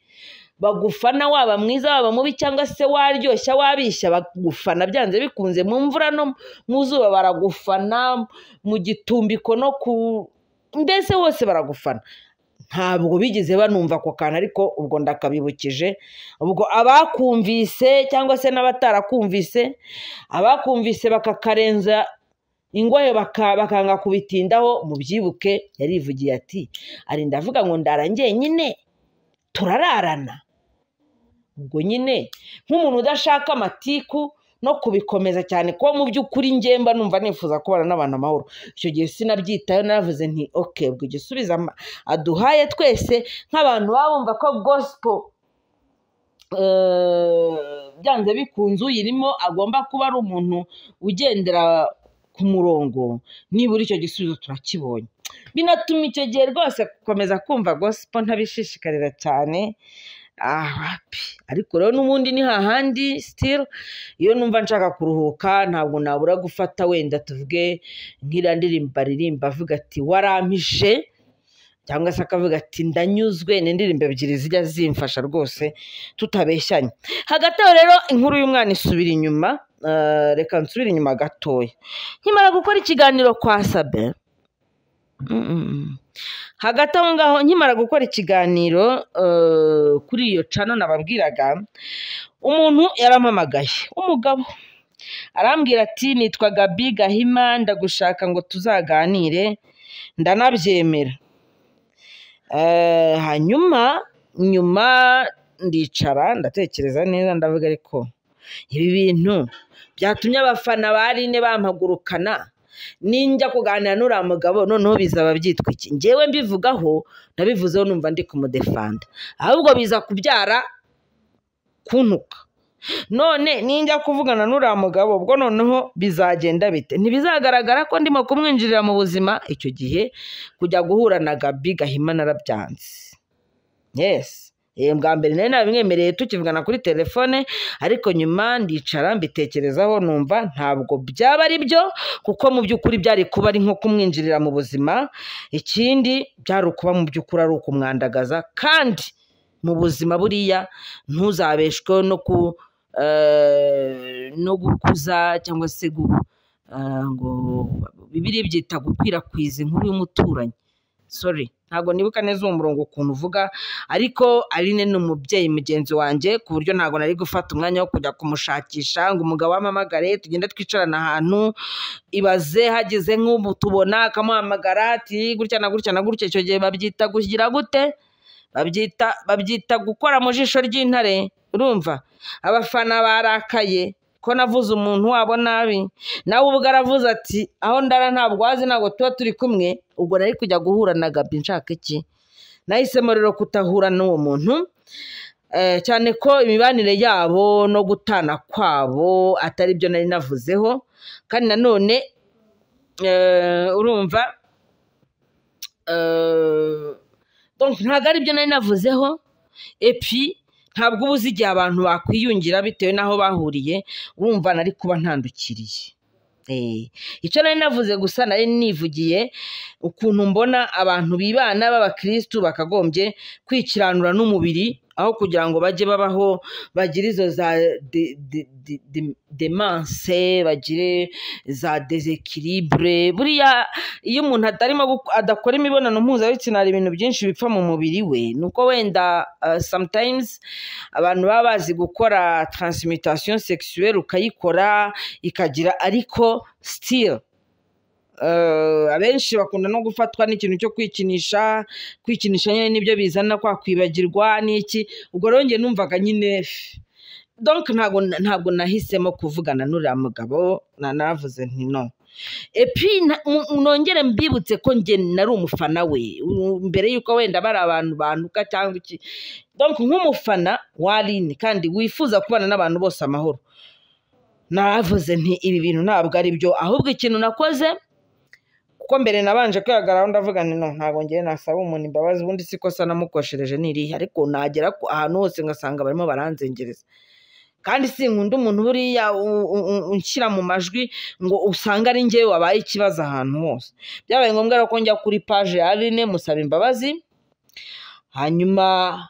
bagufana, waba mwiza waba mubi cyangwa se waryoshya wabishya, bagufana byanze bikunze, mu mvura no mu zuba baragufana, mu gitumbiko no mbese hose baragufana. Ntabwo bigeze banumva ako kantu, ariko ubwo ndakabibukije, ubwo abakumvise cyangwa se n'abatarakumvise, abakumvise bakakarenza ingoye bakanga kubitindaho, mubyibuke yarivugiye ati ari ndavuga ngo ndarangiye nyine turararana. Ubwo nyine nk'umuntu udashaka amatiku no kubikomeza cyane, kuko mu by'ukuri ngemba numva nifuza kubana n'abantu amahoro, icyo gihe sinabyitayo, naravuze nti okay, ubwo igisubizo aduhaye twese nk'abantu baba bumva ko gospel byanze bikunze uyirimo agomba kuba ari umuntu ugendera ku murongo, nibura icyo gisubizo turakibonye. Binatuma icyo gihe rwose gukomeza kumva gospel ntabishishikarira cyane. Ariko rero n'ubundi ni hahandi still, iyo numva nshaka kuruhuka ntabwo nabura gufata wenda tuvuge nk'iriya ndirimbo aririmba avuga ati warampishe, cyangwa se akavuga ati ndanyuzwe, ni indirimbo ebyiri zijya zimfasha rwose tutabeshyanye. Hagati aho rero inkuru y'umwana isubira inyuma, reka nsubire inyuma gatoya. Nkimara gukora ikiganiro kwa Sabe, hagati aho ngaho nkimara gukora ikiganiro kuri iyo cano nababwiraga, umuntu yarampamagaye, umugabo arambwira ati nitwa Gaby Gahima, ndagushaka ngo tuzaganire, ndanabyemera. Hanyuma nyuma ndicara ndatekereza neza, ndavuga ariko ibi bintu byatumye abafana ba Aline bampagurukana, ninjya kuganira n'uriya mugabo noneho bizaba byitwa iki? Njyewe mbivugaho ndabivuzeho numva ndi kumudefanda, ahubwo biza kubyara kuntuka. None ninjya kuvugana n'uriya mugabo ubwo noneho bizagenda bite? Ntibizagaragara ko ndimo kumwinjirira mu buzima? Icyo gihe kujya guhura na Gaby Gahima narabyanze. Yes, bwa mbere nari nabimwemereye tukivugana kuri telefone, ariko nyuma ndicara mbitekerezaho numva ntabwo byaba ari byo, kuko mu by'ukuri byari kuba ari nko kumwinjirira mu buzima. Ikindi byari ukuba mu by'ukuri ari ukumwandagaza, kandi mu buzima buriya ntuzabeshweho no gukuza cyangwa se ngo Bibiliya byita gukwirakwiza inkuru y'umuturanyi. Sorry, ntabwo nibuka neza uwo murongo ukuntu uvuga, ariko Aline ni umubyeyi mugenzi wanjye, ku buryo ntabwo nari gufata umwanya wo kujya kumushakisha ngo umugabo amamagare tugende twicarana ahantu. Ibaze hagize nk'ubu tubona akamuhamagara ati gutya na gutya na gutya, icyo gihe babyita kugira gute? babyita gukora mu jisho ry'intare. Urumva abafana barakaye ko navuze umuntu wabo nabi, nawe ubwo aravuze ati aho ndara ntabwo wazi, ntabwo tuba turi kumwe. Ubwo nari kujya guhura na Gaby nshaka iki? Nahisemo rero kutahura n'uwo muntu, cyane ko imibanire yabo no gutana kwabo atari byo nari navuzeho. Kandi nanone urumva donc ntabwo ari byo nari navuzeho. Epi ntabwo uba uzi igihe abantu bakwiyungira bitewe n'aho bahuriye. Urumva nari kuba ntandukiriye. Icyo nari navuze gusa nari nivugiye ukuntu mbona abantu bibana b'abakristu bakagombye kwikiranura n'umubiri, aho kugira ngo bajye babaho bagire izo za demanse, bagire za desequilibre. Buriya iyo umuntu adakora imibonano mpuzabitsina hari ibintu byinshi bipfa mu mubiri we. Nuko wenda sometimes abantu baba bazi gukora transmutation sexuelle ukayikora ikagira, ariko still abenshi bakunda no gufatwa n'ikintu cyo kwikinisha nyine nibyo bizana kwa kwibagirwa n'iki. Ubwo rero njye numvaga nyine donc ntabwo nahisemo kuvugana n'uriya mugabo. Navuze nti no. Epi nongere mbibutse ko njye nari umufana we mbere yuko wenda bari abantu bantuka cyangwa iki. Donc nk'umufana wa Aline kandi wifuza kubana n'abantu bose amahoro, navuze nti ibi bintu ntabwo ari byo. Ahubwo ikintu nakoze, kuko mbere nabanje kwihagaraho ndavuga nti no, ntabwo ngiye nasaba umuntu imbabazi, ubundi sikosa namukoshereje nirihe. Ariko nagera ahantu hose ngasanga barimo baranzengereza, kandi sinkunda umuntu buriya unshyira mu majwi ngo usanga ari njyewe wabaye ikibazo ahantu hose. Byabaye ngombwa ko njya kuri page ya Aline musaba imbabazi, hanyuma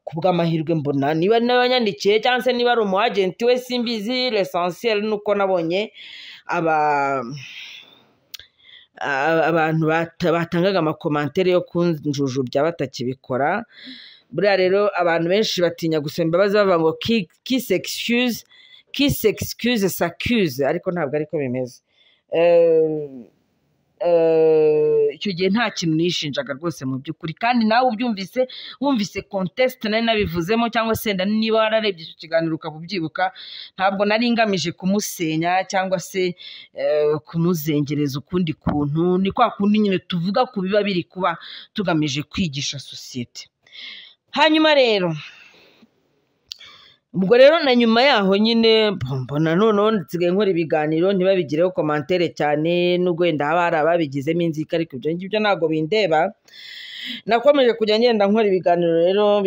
kubw'amahirwe mbona niba n'abanyandikiye cyangwa se niba ari umu agent we simbizi. L'essentiel nuko nabonye abantu batangaga amakomantere yo kunjujubya batakibikora. Buriya rero abantu benshi batinya gusaba imbabazi bavuga ngo qui s'excuse s'accuse, ariko ntabwo ariko bimeze. Icyo gihe nta kintu nishinjaga rwose mu by'ukuri, kandi nawe wumvise contest nari nabivuzemo, cyangwa se niba wararebye icyo kiganiro ukabubyibuka, ntabwo nari ngamije kumusenya cyangwa se kumuzengereza ukundi kuntu. Ni kwa kundi nyine tuvuga ku biba biri kuba tugamije kwigisha sosiyete. Hanyuma rero ubwo rero na nyuma yaho nyine mbona noneho nsigaye nkora ibiganiro ntibabigireho komantere cyane, n'ubwo wenda haba hari ababigizemo inzika, ariko ibyo ngibyo ntabwo bindeba. Nakomeje kujya ngenda nkora ibiganiro rero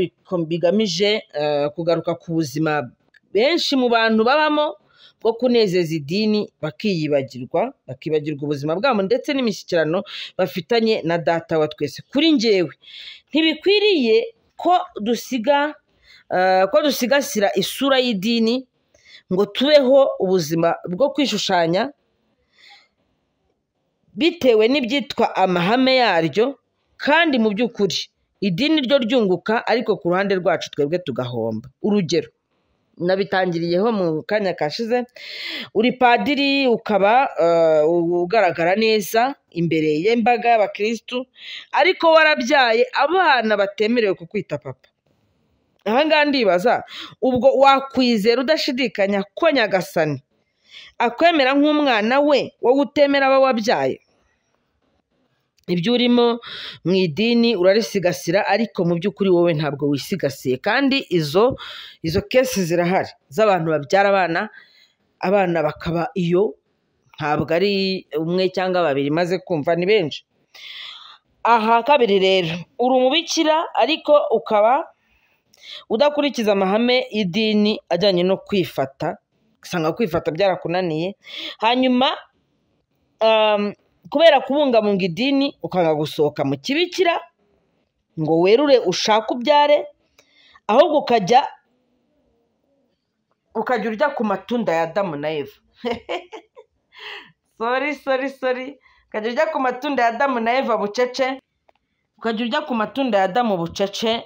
bigamije kugaruka ku buzima benshi mu bantu babamo bwo kunezeza idini, bakibagirwa ubuzima bwabo ndetse n'imishyikirano bafitanye na Data wa twese. Kuri njyewe ntibikwiriye ko dusigasira isura y'idini ngo tubeho ubuzima bwo kwishushanya bitewe n'ibyitwa amahame yaryo, kandi mu by'ukuri idini ryo ryunguka, ariko ku ruhande rwacu twebwe tugahomba. Urugero nabitangiriyeho mu kanya kashize. Uri padiri ukaba ugaragara neza imbere y'imbaga y'abakristu, ariko warabyaye abana batemerewe kukwita papa. Aha ngaha ndibaza, ubwo wakwizera udashidikanya ko Nyagasani akwemera nk'umwana we wowe utemera aba wabyaye? Ibyo urimo mu idini urarisigasira, ariko mu by'ukuri wowe ntabwo wisigasiye. Kandi izo kesi zirahari z'abantu babyara abana bakaba iyo, ntabwo ari umwe cyangwa babiri, maze kumva ni benshi. Aha kabiri rero, uri umubikira ariko ukaba udakurikiza amahame y'idini ajyanye no kwifata, usanga kwifata byarakunaniye. Hanyuma kubera kubungabunga idini ukanga gusohoka mu kibikira ngo werure ushaka ubyare, ahubwo ukajya urya ku matunda ya Adamu na Eva. sorry ukajya urya ku matunda ya Adamu na Eva bucece, ukajya urya ku matunda ya Adamu bucece,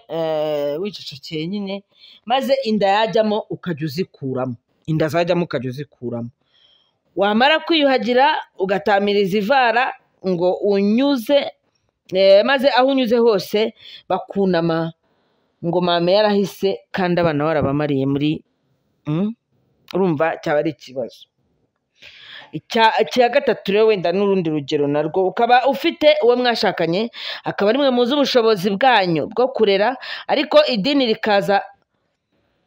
wicecekeye nyine, maze inda yajyamo ukajya uzikuramo, inda zajyamo ukajya uzikuramo. Wamara kwiyuhagira ugatamiriza ivara ngo unyuze, maze aho unyuze hose bakunama ngo mama yarahise kandi abana barabamariye muri urumva cyaba ari ikibazo. Icya gatatu rero wenda n'urundi rugero narwo, ukaba ufite uwo mwashakanye akaba ari mwe muzi ubushobozi bwanyu bwo kurera, ariko idini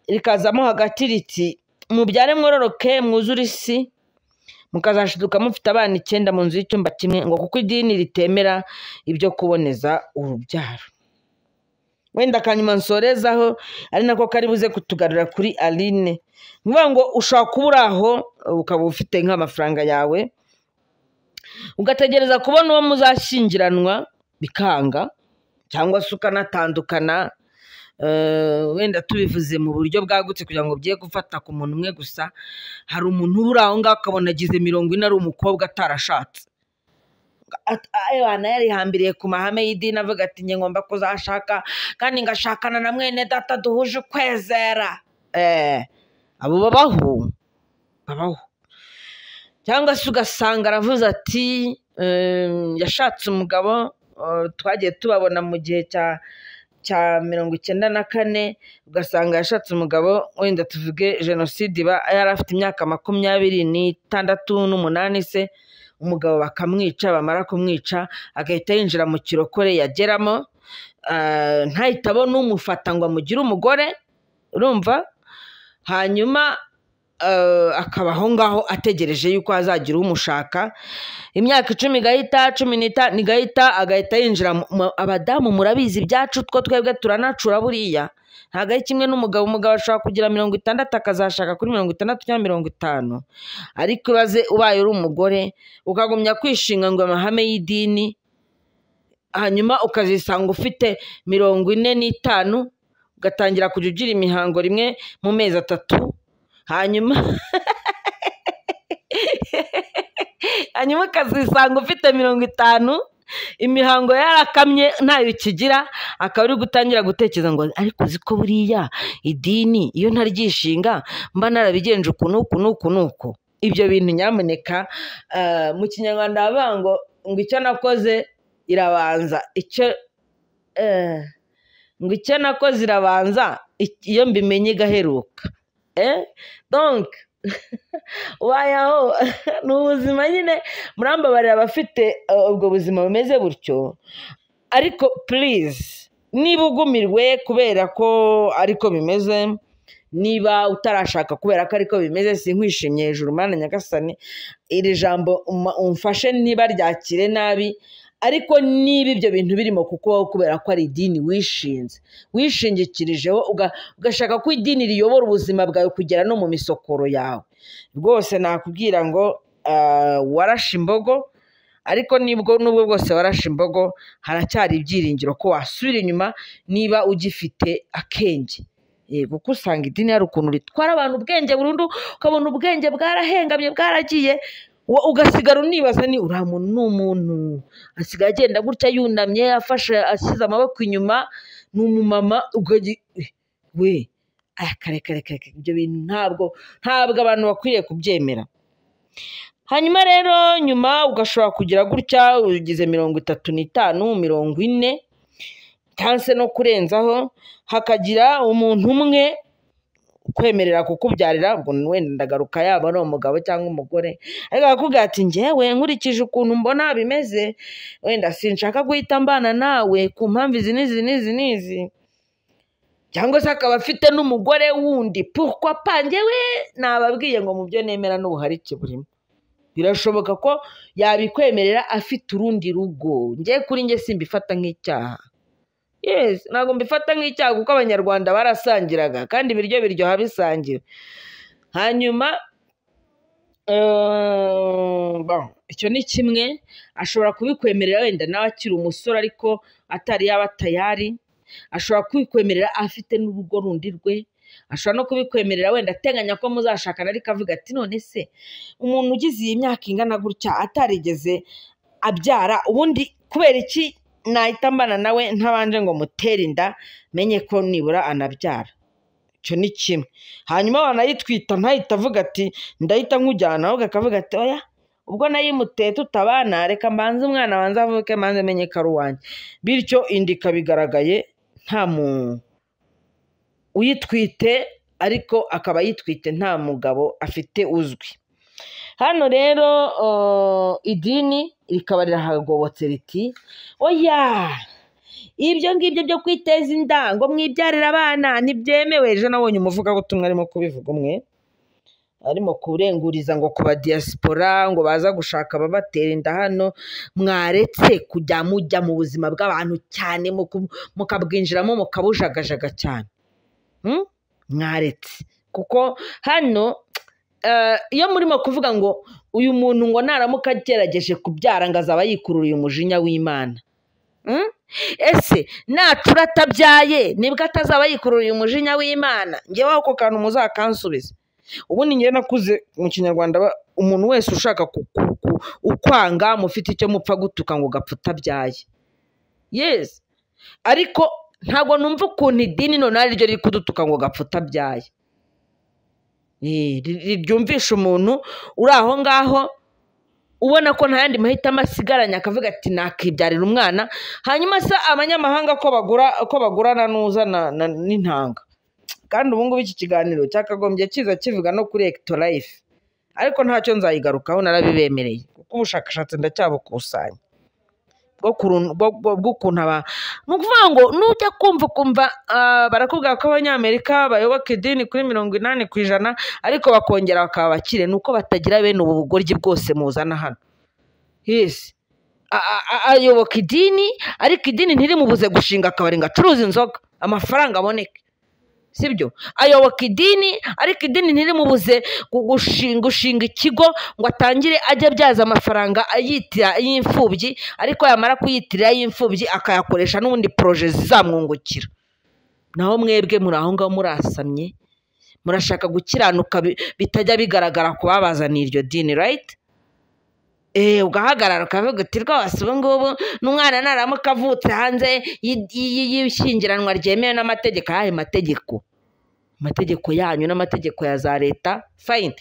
rikazamo hagati riti mubyare mwororoke mwuzure isi, mukazashiduka mufite abana 9 mu nzu y'icyumba kimwe, ngo kuko idini ritemera ibyo kuboneza urubyaro. Wenda kanyuma nsorezaho ari nako kari buze kutugarura kuri Aline. Nvuga ngo ushaka kubura aho ukaba ufite nk'amafaranga yawe, ugategereza kubona uwo muzashyingiranwa bikanga, cyangwa se ukanatandukana. Wenda tubivuze mu buryo bwagutse kugira ngo bye gufata ku muntu umwe gusa. Hari umuntu ubura aho ngaho akabona agize 40 ari umukobwa atarashatse, yarihambiriye ku mahame y'idini avuga ati njye ngomba kuzashaka kandi ngashakana na mwene data duhuje ukwezera. Abo babaho. Cyangwa se ugasanga aravuze ati yashatse umugabo, twagiye tubabona mu gihe cya 94, ugasanga yashatse umugabo wenda tuvuge jenoside yari afite imyaka 26 se, umugabo bakamwica, bamara kumwica agahita yinjira mu kirokore yageramo, ntahita abona umufata ngo amugire umugore, urumva, hanyuma akabaho ngaho ategereje yuko azagira umushaka. Imyaka 10 igahita, 15 igahita, agahita yinjira. Abadamu murabizi ibyacu two twebwe turanacura buriya, ntabwo ari kimwe n'umugabo. Umugabo ashobora kugira 60 akazashaka kuri 60 cyangwa 50, ariko ibaze ubaye uri umugore ukagumya kwishinga ngo amahame y'idini, hanyuma ukazisanga ufite 45, ugatangira kujya ugira imihango rimwe mu mezi 3, hanyuma ukazisanga ufite 50, imihango yarakamye ntayo ukigira, akaba ari gutangira gutekereza ngo ariko uziko buriya idini iyo ntaryishinga mba narabigenje uku. Ibyo bintu nyamuneka, mu Kinyarwanda bavuga ngo icyo nakoze irabanza, ngo icyo nakoze irabanza iyo mbimenye gaheruka. Donc wayaho ni ubuzima nyine. Murambabarira abafite ubwo buzima bumeze butyo, ariko please niba ugumirwe kubera ko ariko bimeze, niba utarashaka kubera ko ariko bimeze, sinkwishimye hejuru Mana Nyagasani, iri jambo umfashe niba ryakire nabi, ariko niba ibyo bintu birimo kuko kubera ko ari idini wishingikirijeho, ugashaka ko idini riyobora ubuzima bwawe kugera no mu misokoro yawe, rwose nakubwira ngo warashe imbogo. Ariko nubwo bwose warashe imbogo, haracyari ibyiringiro ko wasubira inyuma niba ugifite akenge. Kuko usanga idini hari ukuntu ritwara abantu ubwenge burundu, ukabona ubwenge bwarahengamye bwaragiye, ugasigara unibaza ni uriya muntu ni umuntu, asigaye agenda gutya yunamye afashe asize amaboko inyuma, ni umumama, we kare ibyo bintu ntabwo abantu bakwiriye kubyemera. Hanyuma rero nyuma ugashobora kugira gutya ugize 35, 40 cyangwa se no kurenzaho, hakagira umuntu umwe kwemerera kukubyarira. Ubwo wenda ndagaruka yaba ari umugabo cyangwa umugore, ariko akakubwira ati njyewe nkurikije ukuntu mbona bimeze, wenda sinshaka guhita mbana nawe ku mpamvu izi n'izi. Cyangwa se akaba afite n'umugore wundi, pourquoi pas, njyewe nababwiye ngo mu byo nemera n'ubuharike burimo. Birashoboka ko yabikwemerera afite urundi rugo. Njye kuri njye simbifata nk'icyaha. Yes, ntabwo mbifata nk'icyaha kuko abanyarwanda barasangiraga kandi ibiryo biryoha bisangiwe. Hanyuma icyo ni kimwe. Ashobora kubikwemerera wenda nawe akiri umusore ariko atari yaba tayari. Ashobora kubikwemerera afite n'urugo rundi rwe. Ashobora no kubikwemerera wenda ateganya ko muzashakana, ariko avuga ati none se umuntu ugize iyi myaka ingana gutya atarigeze abyara, ubundi kubera iki nahita mbana nawe ntabanje ngo mutere inda menye ko nibura anabyara? Icyo ni kimwe. Hanyuma wanayitwita ntahita avuga ati ndahita nkujyana, ahubwo akavuga ati oya, ubwo nayimuteye tutabana reka mbanze umwana wanze avuke manze menye ko ari uwanjye. Bityo indi ikabigaragaye uyitwite ariko akaba yitwite nta mugabo afite uzwi. Hano rero idini rikaba rirahagobotse riti oya ibyo ngibyo byo kwiteza inda ngo mwibyarira abana ntibyemewe. Ejo nabonye umuvugabutumwa arimo kubivuga, umwe arimo kurenguriza ngo ku badiyasipora ngo baza gushaka ababatera inda hano, mwaretse kujya mujya mu buzima bw'abantu cyane mukabwinjiramo mukabujagajaga cyane. Mwaretse, kuko hano iyo murimo kuvuga ngo uyu muntu ngo naramuka agerageje kubyara ngo azaba yikururiye umujinya w'Imana. Ese nacura atabyaye nibwo atazaba yikururiye umujinya w'Imana? Ngewe ako kantu muzakansubize. Ubundi ngewe nakuze mu Kinyarwanda umuntu wese ushaka ukwanga mufite icyo mupfa gutuka ngo gapfa utabyaye. Yes, ariko ntabwo numva ukuntu idini none ari ryo riri kudutuka ngo gapfa utabyaye. Ryumvisha umuntu uri aho ngaho ubona ko nta yandi mahitamo asigaranye akavuga ati nakibyarira umwana, hanyuma se abanyamahanga ko bagurana n'uzana n'intanga. Kandi ubu ngubu iki kiganiro cyakagombye kiza kivuga no kuri Ectolife, ariko ntacyo nzayigarukaho, narabibemereye kuko ubushakashatsi ndacyabukusanya bw'ukuntu ni ukuvuga ngo nujya kumva barakubwira ko Abanyamerika bayoboka idini kuri 80%, ariko bakongera bakaba bakire, nuko batagira bene ubu bugoryi bwose muzana hano. Yes, ayoboka idini ariko idini ntirimubuze gushinga akabari ngo acuruza inzoga amafaranga aboneke, sibyo? Ayoboka idini ariko idini ntirimubuze gushinga ikigo ngo atangire ajye abyaza amafaranga ayitira y'imfubyi, ariko yamara kuyitirira y'imfubyi akayakoresha n'ubundi projet zizamwungukira. Naho mwebwe muri aho ngaho murasamye, murashaka gukiranuka bitajya bigaragara ku babazaniye iryo dini, right? Ugahagarara ukavuga uti rwose ubu ngubu n'umwana naramuka avutse hanze y'ishyingiranwa ryemewe n'amategeko. Ayahe mategeko? Amategeko yanyu n'amategeko ya za leta, fine.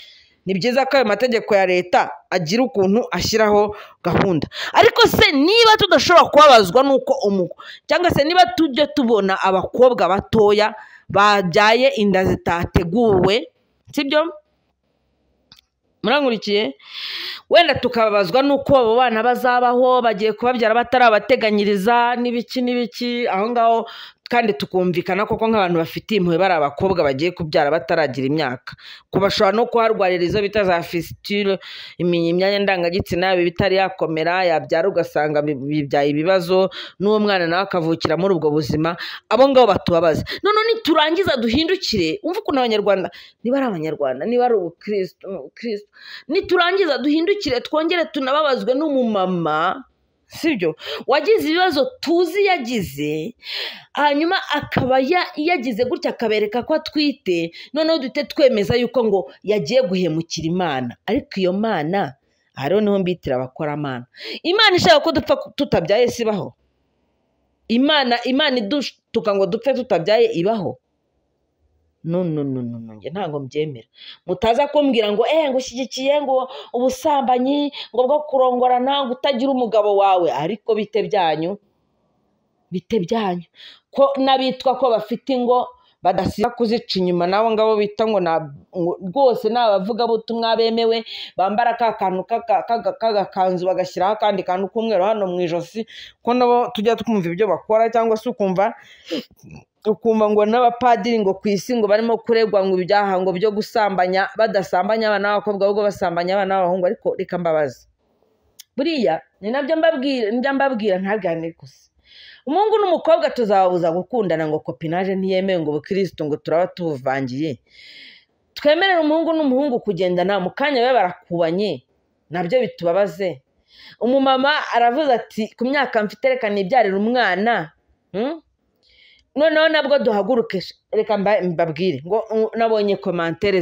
Ni byiza ko ayo mategeko ya leta agira ukuntu ashyiraho gahunda, ariko se niba tudashobora kubabazwa nuko cyangwa se niba tujya tubona abakobwa batoya babyaye inda zitateguwe, sibyo? Murangurikiye? Wenda tukababazwa nuko abo bana bazabaho bagiye kubabyara batarabateganyiriza n'ibiki aho ngaho, kandi tukumvikana koko nk'abantu bafite impuhwe bari abakobwa bagiye kubyara bataragira imyaka, kubashobora no kuharwarira izo bita za fistule, imyanya ndangagitsina bitari yakomera, yabyara ugasanga bibyaye ibibazo, n'uwo mwana nawe akavukira muri ubwo buzima. Abo ngabo batubabaza. None niturangiza duhindukire, umva ukuntu Abanyarwanda, niba ari Abanyarwanda, niba ari Ubukristo, niturangiza duhindukire twongere tunababazwe n'umumama, sibyo, wagize ibibazo tuzi yagize, hanyuma akaba yagize gutya akabereka ko atwite, noneho duhite twemeza yuko ngo yagiye guhemukira Imana. Ariko iyo Mana, hariho niho mbitira abakoramana. Imana ishaka ko dupfa tutabyaye sibaho? Imana idutuka ngo dupfe tutabyaye ibaho? No, nge ntabwo mbyemera. Mutaza kumbwira ngo ngo ushyigikiye ngo ubusambanyi ngo bwo kurongorana ngo utagira umugabo wawe, ariko bite byanyu ko n'abitwa ko bafite ingo badasiba kuzica inyuma, nabo ngabo bita ngo rwose ni abavugabutumwa bemewe, bambara ka kantu k'agakanzu bagashyiraho akandi kantu k'umweru hano mu ijosi, ko nabo tujya twumva ibyo bakora, cyangwa se ukumva ngo n'abapadiri ngo ku isi ngo barimo kuregwa ngo ibyaha ngo byo gusambanya, badasambanya abana b'abakobwa ahubwo basambanya abana b'abahungu. Ariko reka mbabaza, buriya ni nabyo mbabwira ntabwane gusa, umuhungu n'umukobwa tuzababuza gukundana ngo kopinage ntiyemewe ngo ubukristo ngo turaba tubuvangiye? Twemerera umuhungu n'umuhungu kugendana mu kanya babe barakubanye, nabyo bitubabaze? Umumama aravuze ati ku myaka mfite reka nibyarira umwana, noneho nabwo duhaguruke. Reka mbabwire ngo nabonye komantere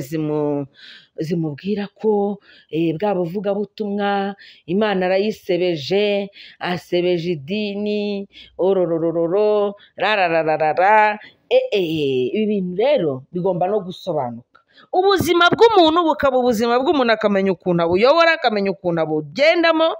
zimubwira ko bwa buvugabutumwa Imana arayisebeje, asebeje idini, ororororo rarararara. Ibi bintu rero bigomba no gusobanuka. Ubuzima bw'umuntu bukaba ubuzima bw'umuntu, akamenya ukuntu abuyobora, akamenya ukuntu abugendamo.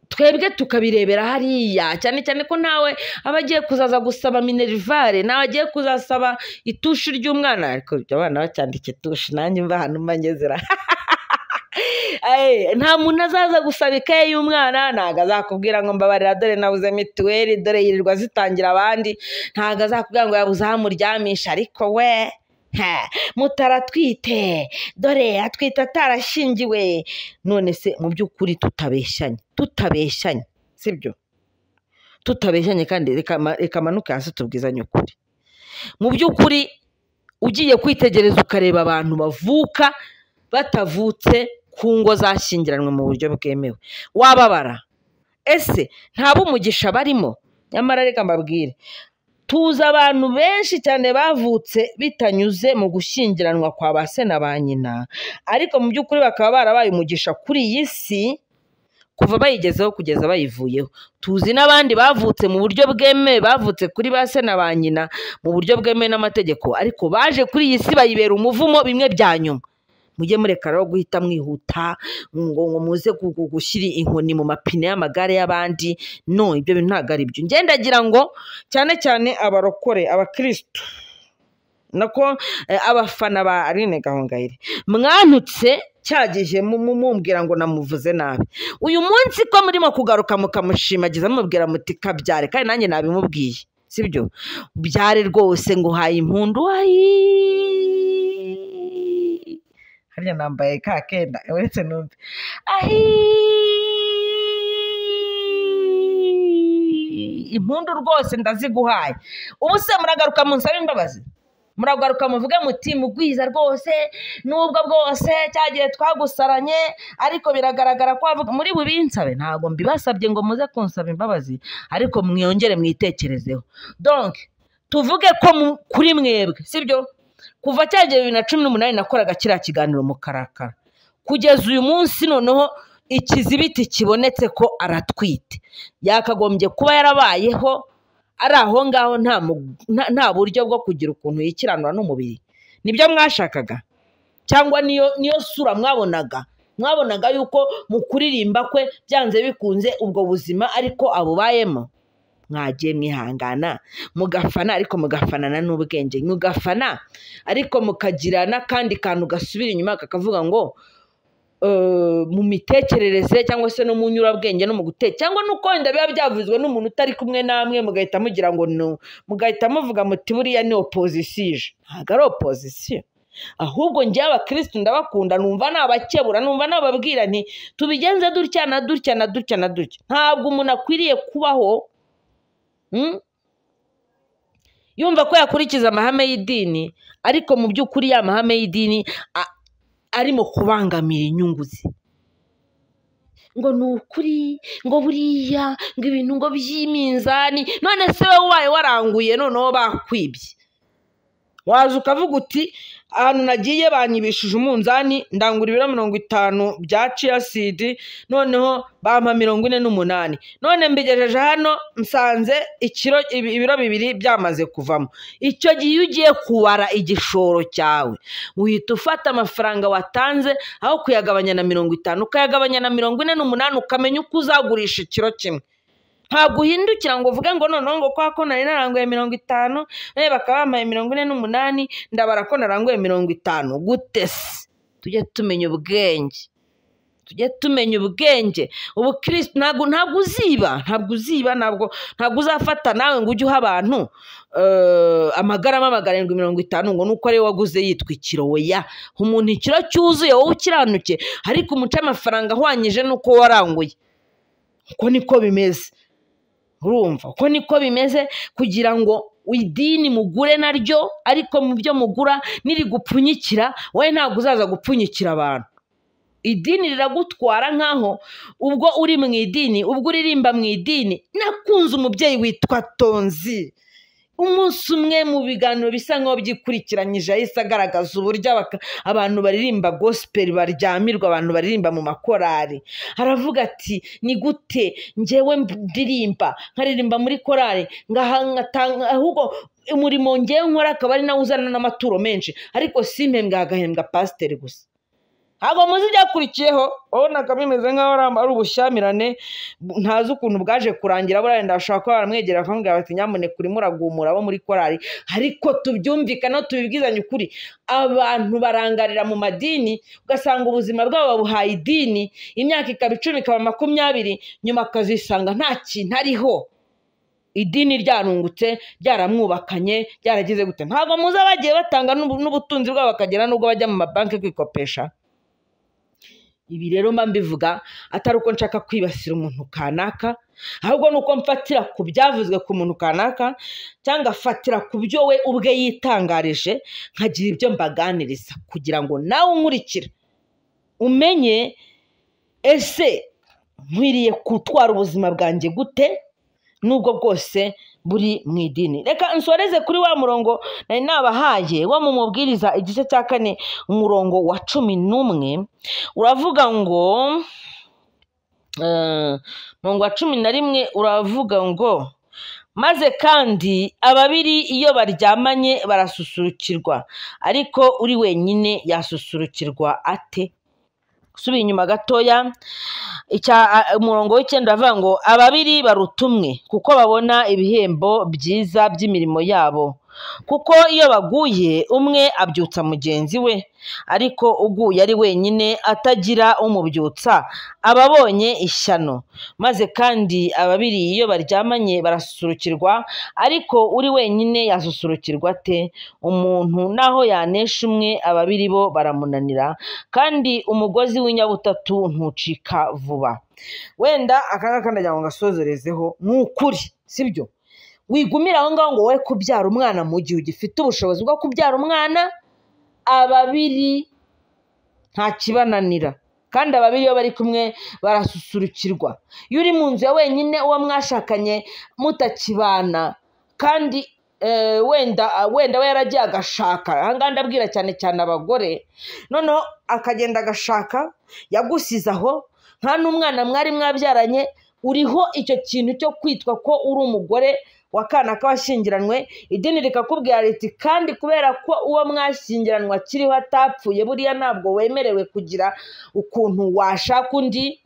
twebwe tukabirebera hariya cyane cyane ko nawe abagiye kuzaza gusaba minerivare nawe agiye kuzasaba itushi ry'umwana ariko abana bacyandike tushi nanjye mva hano mbangezera nta muntu azaza gusaba ikaye y'umwana ntago azakubwira ngo mbabarira dore nabuze mituweli dore yirirwa zitangira abandi ntago azakubwira ngo yabuze aho amuryamisha ariko we mutaratwite dore atwite atarashingiwe none se mu by'ukuri tutabeshyanye sibyo tutabeshyanye kandi reka manuke hasi tubwizanye ukuri mu by'ukuri ugiye kwitegereza ukareba abantu bavuka batavutse ku ngo zashyingiranwe mu buryo bwemewe wababara ese nta bumugisha barimo nyamara reka mbabwire tuzi abantu benshi cyane bavutse bitanyuze mu gushyingiranwa kwa ba se na ba nyina ariko mu by'ukuri bakaba barabaye umugisha kuri iyi si kuva bayigezeho kugeza bayivuyeho tuzi n'abandi bavutse mu buryo bwemewe bavutse kuri ba se na ba nyina mu buryo bwemewe n'amategeko ariko baje kuri iyi si bayibera umuvumo bimwe bya nyuma mujye mureka rero guhita mwihuta ngo muze gushyira inkoni mu mapine y'amagare y'abandi no ibyo bintu ntabwo ari byo ngendagira ngo cyane cyane abarokore abakristo nako abafana ba Aline Gahongayire mwantutse cyagije mumbwira ngo namuvuze nabi uyu munsi ko murimo kugaruka mukamushimagiza mubwira muti kabyare kandi nanjye nabimubwiye sibyo byare rwose ngo haye impundu hariya nambaye ka kenda uretse numve impundu rwose ndaziguhaye ubu se muragaruka munsabe imbabazi muragaruka muvuge muti mugwiza rwose nubwo bwose cyagiye twagusaranye ariko biragaragara ko muri bubinsabe ntabwo mbibasabye ngo muze kunsaba imbabazi ariko mwiyongere mwitekerezeho donc tuvuge ko kuri mwebwe sibyo kuva cyagiye 2018 nakoraga kiriya kiganiro mu karakara kugeza uyu munsi noneho ikizibiti kibonetse ko aratwite yakagombye kuba yarabayeho ari aho ngaho nta buryo bwo kugira ukuntu yikiranura n'umubiri nibyo mwashakaga cyangwa niyo sura mwabonaga yuko mu kuririmba kwe byanze bikunze ubwo buzima ariko abubayemo mwagiye mwihangana mugafana ariko mugafanana n'ubwenge mugafana ariko mukagira n'akandi kantu gasubira inyuma kakavuga ngo mu mitekerereze cyangwa se no mu nyurabwenge no mu guteka cyangwa nuko wenda biba byavuzwe n'umuntu utari kumwe namwe mugahita mugira ngo no mugahita muvuga muti buriya ni opposition ntabwo ari opposition ahubwo njye abakristo ndabakunda numva nabakebura numva nababwira nti tubigenze dutya na dutya na dutya na dutya ntabwo umuntu akwiriye kubaho yumva ko yakurikiza amahame y'idini ariko mu by'ukuri ya mahame y'idini arimo kubangamira inyungu ze ngo nukuri ngo buriya ngo ibintu ngo by'iminzani none se wowe waranguye noneho bakwibye waje ukavuga uti ahantu nagiye banyibishije umunzani ndangura ibiro 50 bya chia seed noneho bampa 48 none mbigejeje hano msanze ibiro 2 byamaze kuvamo icyo gihe ugiye kuwara igishoro cyawe uhita ufata amafaranga watanze aho kuyagabanya na 50 ukayagabanya na 48 ukamenya uko uzagurisha ikiro kimwe ntabwo uhindukira ngo uvuge ngo noneho ngo kwa ko nari naranguye 50 bakaba bamaye 48 ndabara ko naranguye 50 gute se tujye tumenya ubwenge ubu Kristo ntabwo uziba ntabwo uzafata nawe ngo ujye uha abantu amagarama 750 ngo nuko ari waguze yitwa ikiro weya umuntu ikiro cyuzuye wowe ukiranuke ariko umuca amafaranga ahwanyije nuko waranguye uko niko bimeze urumva uko niko bimeze kugira ngo idini mugure naryo ariko mu byo mugura niri gupfunyikira wowe ntabwo uzaza gupfunyikira abantu idini riragutwara nkaho ubwo uri mu idini ubwo uririmba mu idini nakunze umubyeyi witwa Tonzi umunsi umwe mu biganiro bisa nkaho byikurikiranyije ahise agaragaza uburyo abantu baririmba gospel baryamirwa abantu baririmba mu makorari aravuga ati ni gute njyewe ndirimba nkaririmba muri korari ngahangatanga ahubwo umurimo ngewe nkora akaba ari nawe uzana n'amaturo menshi ariko simpembwa agahembwa pasiteri gusa ntabwo muzi ibyakurikiyeho urabona ko bimeze nk'aho ari ubushyamirane ntazi ukuntu bwaje kurangira buriya ndashaka ko baramwegera bakamubwira bati nyamuneka urimo uragumura abo muri korari ariko tubyumvikane tubibwizanye ukuri abantu barangarira mu madini ugasanga ubuzima bwabo babuhaye idini imyaka ikaba 10 ikaba 20 nyuma akazisanga nta kintu ariho idini ryarungutse ryaramwubakanye ryaragize gute ntabwo muzi abagiye batanga n'ubutunzi bwabo bakagera nubwo bajya mu mabanki kwikopesha ibi rero mba mbivuga atari uko nshaka kwibasira umuntu kanaka ahubwo nuko mfatira ku byavuzwe ku muntu kanaka cyangwa afatira ku byo we ubwe yitangarije nkagira ibyo mbaganiriza kugira ngo nawe unkurikira umenye ese nkwiriye gutwara ubuzima bwanjye gute nubwo bwose buri mu idini reka nsoreze kuri wa murongo nari nabahaye wo mu mubwiriza igice cya 4 umurongo wa 11 uravuga ngo murongo wa 11 uravuga ngo maze kandi ababiri iyo baryamanye barasusurukirwa ariko uri wenyine yasusurukirwa ate subiye inyuma gatoya umurongo w'9 avuga ngo ababiri barutumwe kuko babona ibihembo byiza by'imirimo yabo kuko iyo baguye umwe abyutsa mugenzi we ariko uguye ari wenyine atagira umubyutsa ababonye ishyano maze kandi ababiri iyo baryamanye barasusurukirwa ariko uri wenyine yasusurukirwa te umuntu naho yanesha umwe ababiri bo baramunanira kandi umugozi w'inyabutatu ntucika vuba wenda akanga ndagira ngo ngasozerezeho n'ukuri sibyo wigumira aho ngaho ngo we kubyara umwana mu gihe ugifite ubushobozi bwo kubyara umwana ababiri nta kibananira kandi ababiri iyo bari kumwe barasusurukirwa iyo uri mu nzu ya wenyine uwo mwashakanye mutakibana kandi wenda we yaragiye agashaka aha ngaha ndabwira cyane cyane abagore noneho akagenda agashaka yagusize aho nta n'umwana mwari mwabyaranye uriho icyo kintu cyo kwitwa ko uri umugore wakana k'abashyingiranywe idini rikakubwira riti kandi kubera ko uwo mwashyingiranwa akiriho atapfuye buriya ntabwo wemerewe kugira ukuntu washaka undi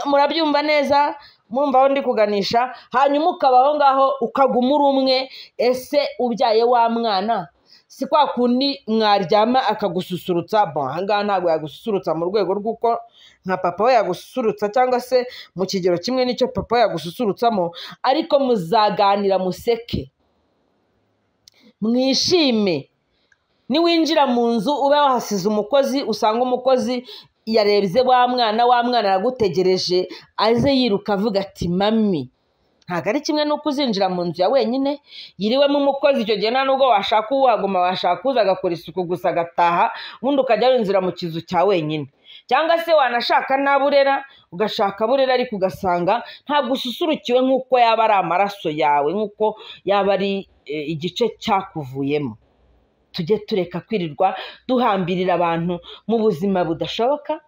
murabyumva neza murumva aho ndi kuganisha hanyuma ukaba aho ngaho ukaguma uri umwe ese ubyaye wa mwana si kwa kundi mwaryama akagususurutsa aha ngaha ntabwo yagususurutsa mu rwego rw'uko nka papa we yagususurutsa cyangwa se mu kigero kimwe n'icyo papa we yagususurutsamo ariko muzaganira museke mwishime niwinjira mu nzu ube wahasize umukozi usanga umukozi yarebye wa mwana aragutegereje aze yiruka avuga ati mami ntabwo ari kimwe n'uko uzinjira mu nzu ya wenyine yiriwemo umukozi icyo gihe nta nubwo washaka uwaguma washaka uza agakora isuku gusa agataha ubundi ukajya winjira mu kizu cya wenyine cyangwa se wanashaka n'aburera ugashaka burera ariko ugasanga ntabwo ususurukiwe nk'uko yaba ari amaraso yawe nk'uko yaba ari igice cyakuvuyemo tujye tureka kwirirwa duhambirira abantu mu buzima budashoboka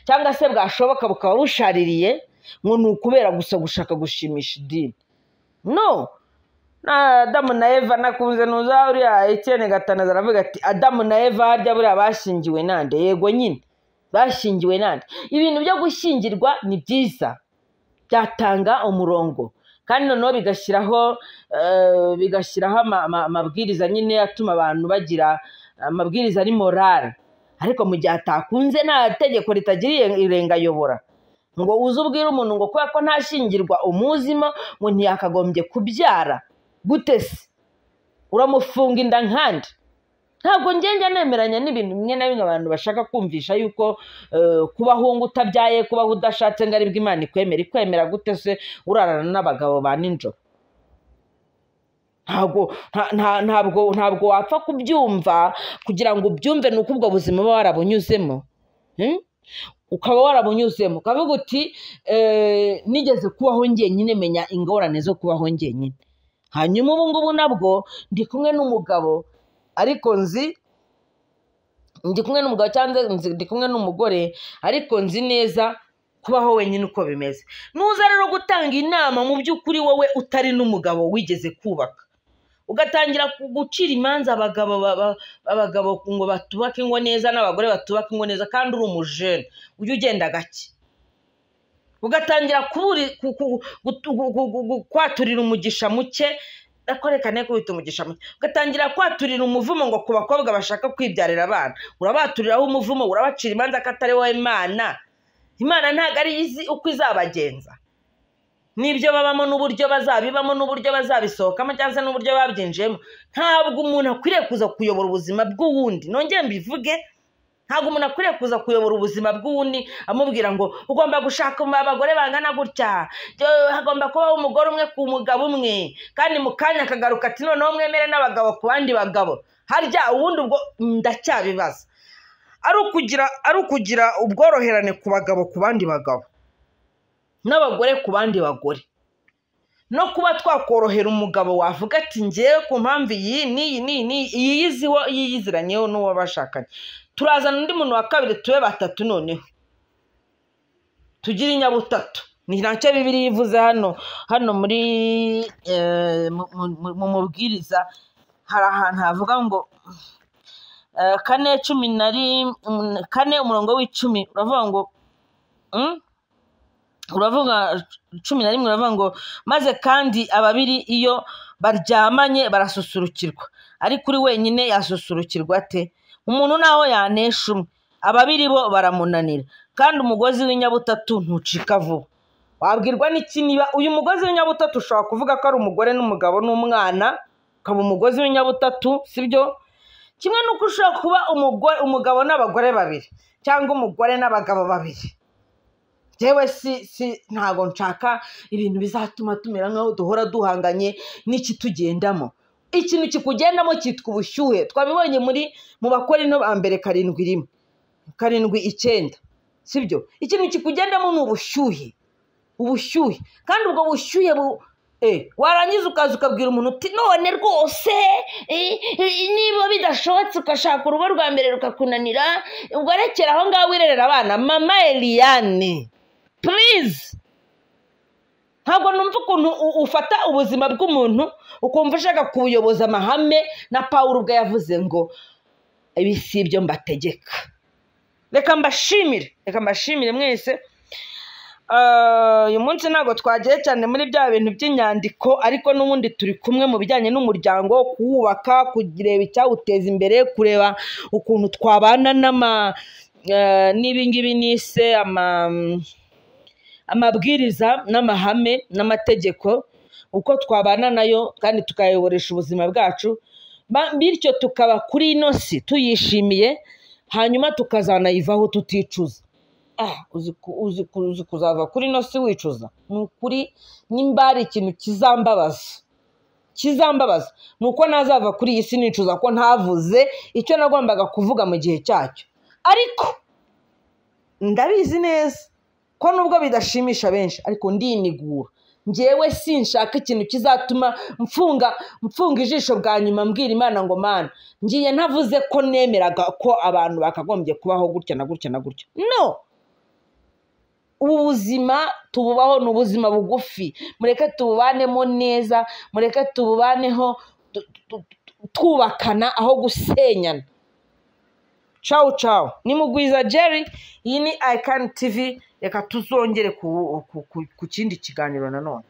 cyangwa se bwashoboka bukaba bushaririye ngo ni ukubera gusa gushaka gushimisha idini no na Adamu na Eva nakunze nuza uriya Etienne Gatanazi aravuga ati Adamu na Eva harya buriya bashingiwe nande yego nyine bashingiwe nande ibintu byo gushyingirwa ni byiza byatanga umurongo kandi noneho bigashyiraho amabwiriza nyine atuma abantu bagira amabwiriza ari morale ariko mu gihe atakunze nta tegeko ritagiriye irengayobora ngo uze ubwire umuntu ngo kubera ko ntashyingirwa umuzima ngo ntiyakagombye kubyara gute se uramufunga inda nkandi ntabwo ngenge nemeranya n'ibintu bimwe na bimwe abantu bashaka kumvisha yuko kubaho ngo utabyaye kubaho udashatse ngo aribwo Imana ikwemera gute se urarana n'abagabo ba ninjoro ntabwo wapfa kubyumva kugira ngo ubyumve nuko ubwo buzima uba warabunyuzemo ukaba warabunyuzemo ukavuga uti nigeze kubaho njyenyine menya ingorane zo kubaho njyenyine hanyuma ubu ngubu nabwo ndi kumwe n'umugabo ariko ndi kumwe n'umugabo cyangwa ndi kumwe n'umugore ariko nzi neza kubaho wenyine uko bimeze nuza rero gutanga inama mu by'ukuri wowe utari n'umugabo wigeze kubaka ugatangira gucira imanza abagabo ngo batubake ingo neza n'abagore batubake ingo neza kandi uri umujene ujye ugenda gake, ugatangira kwaturira umugisha muke, akorekane kubita umugisha muke, ugatangira kwaturira umuvumo ngo ku bakobwa bashaka kwibyarira abana, urabaturiraho umuvumo, urabacira imanza ko atari wowe Imana. Imana ntabwo ari izi uko izabagenza, n'ibyo babamo n'uburyo bazabibamo n'uburyo bazabisohokamo cyangwa se n'uburyo babyinjiyemo. Ntabwo umuntu akwiriye kuza kuyobora ubuzima bw'uwundi, nongeye mbivuge, ntabwo umuntu akwiriye kuza kuyobora ubuzima bw'uwundi amubwira ngo ugomba gushaka abagore bangana gutya, hagomba kubaho umugore umwe ku mugabo umwe, kandi mu kanya akagaruka ati noneho mwemere n'abagabo ku bandi bagabo. Harya ubundi ubwo ndacyabibaza, ari ukugira ubworoherane ku bagabo ku bandi bagabo n'abagore ku bandi bagore, no kuba twakorohera umugabo wavuga ati ngewe ku mpamvu iyi yiyiziranyeho n'uwo bashakanye, turazana undi muntu wa kabiri tube batatu, noneho tugire inyabutatu. Ni nacyo Bibiliya ivuze hano muri mu mubwiriza, hari ahantu havuga ngo 4:10 umurongo w'10 uravuga ngo uravuga 11 uravuga ngo maze kandi ababiri iyo baryamanye barasusurukirwa, ariko uri wenyine yasusurukirwa ate? Umuntu naho yanesha umwe, ababiri bo baramunanira, kandi umugozi w'inyabutatu ntucika vuba. Wabwirwa n'iki niba uyu mugozi w'inyabutatu ushobora kuvuga ko ari umugore n'umugabo n'umwana, ukaba umugozi w'inyabutatu, sibyo? Kimwe n'uko ushobora kuba umugabo n'abagore babiri cyangwa umugore n'abagabo babiri. Jewe ntago nshaka ibintu bizatuma tumera nkaho duhora duhanganye n'ikitugendamo. Ikintu kikugendamo cyitwa ubushyuhe. Twabibonye mu Bakorinto ba mbere 7:9, sibyo? Ikintu kikugendamo ni ubushyuhe, kandi ubwo bushyuhe warangiza ukaza ukabwira umuntu uti none rwose niba bidashobotse ukashaka urugo rwa mbere rukakunanira, ubwo rekera aho ngaho wirerera abana. Mama Eliane, please, ntabwo numva ukuntu ufata ubuzima bw'umuntu ukumva ushaka kubuyoboza amahame na Pawulo ubwo yavuze ngo ibi si ibyo mbategeka. Reka mbashimire mwese. Uyu munsi ntabwo twagiye cyane muri bya bintu by'inyandiko, ariko n'ubundi turi kumwe mu bijyanye n'umuryango, kuwubaka, kureba icyawuteza imbere, kureba ukuntu twabana n'ibingibi nise amabwiriza n'amahame n'amategeko, uko twabana nayo kandi tukayoboresha ubuzima bwacu, bityo tukaba kuri ino si tuyishimiye, hanyuma tukazanayivaho tuticuza. Uzi kuzava kuri ino si wicuza? Ni ukuri, nimba ari ikintu kizambabaza ni uko nazava kuri iyi si nicuza ko ntavuze icyo nagombaga kuvuga mu gihe cyacyo. Ariko ndabizi neza ko nubwo bidashimisha benshi, ariko ndinigura. Ngewe sinshaka ikintu kizatuma mfunga ijisho bwa nyuma mbwira Imana ngo Mana, ngiye ntavuze ko nemeraga ko abantu bakagombye kubaho gutya na gutya na gutya. No, ubu buzima tububaho ni ubuzima bugufi. Mureke tububanemo neza, mureke tububaneho twubakana aho gusenyana. Ciao. Ni Mugwiza Jerry, iyi ni Icon TV. Reka tuzongere ku kindi kiganiro nanone.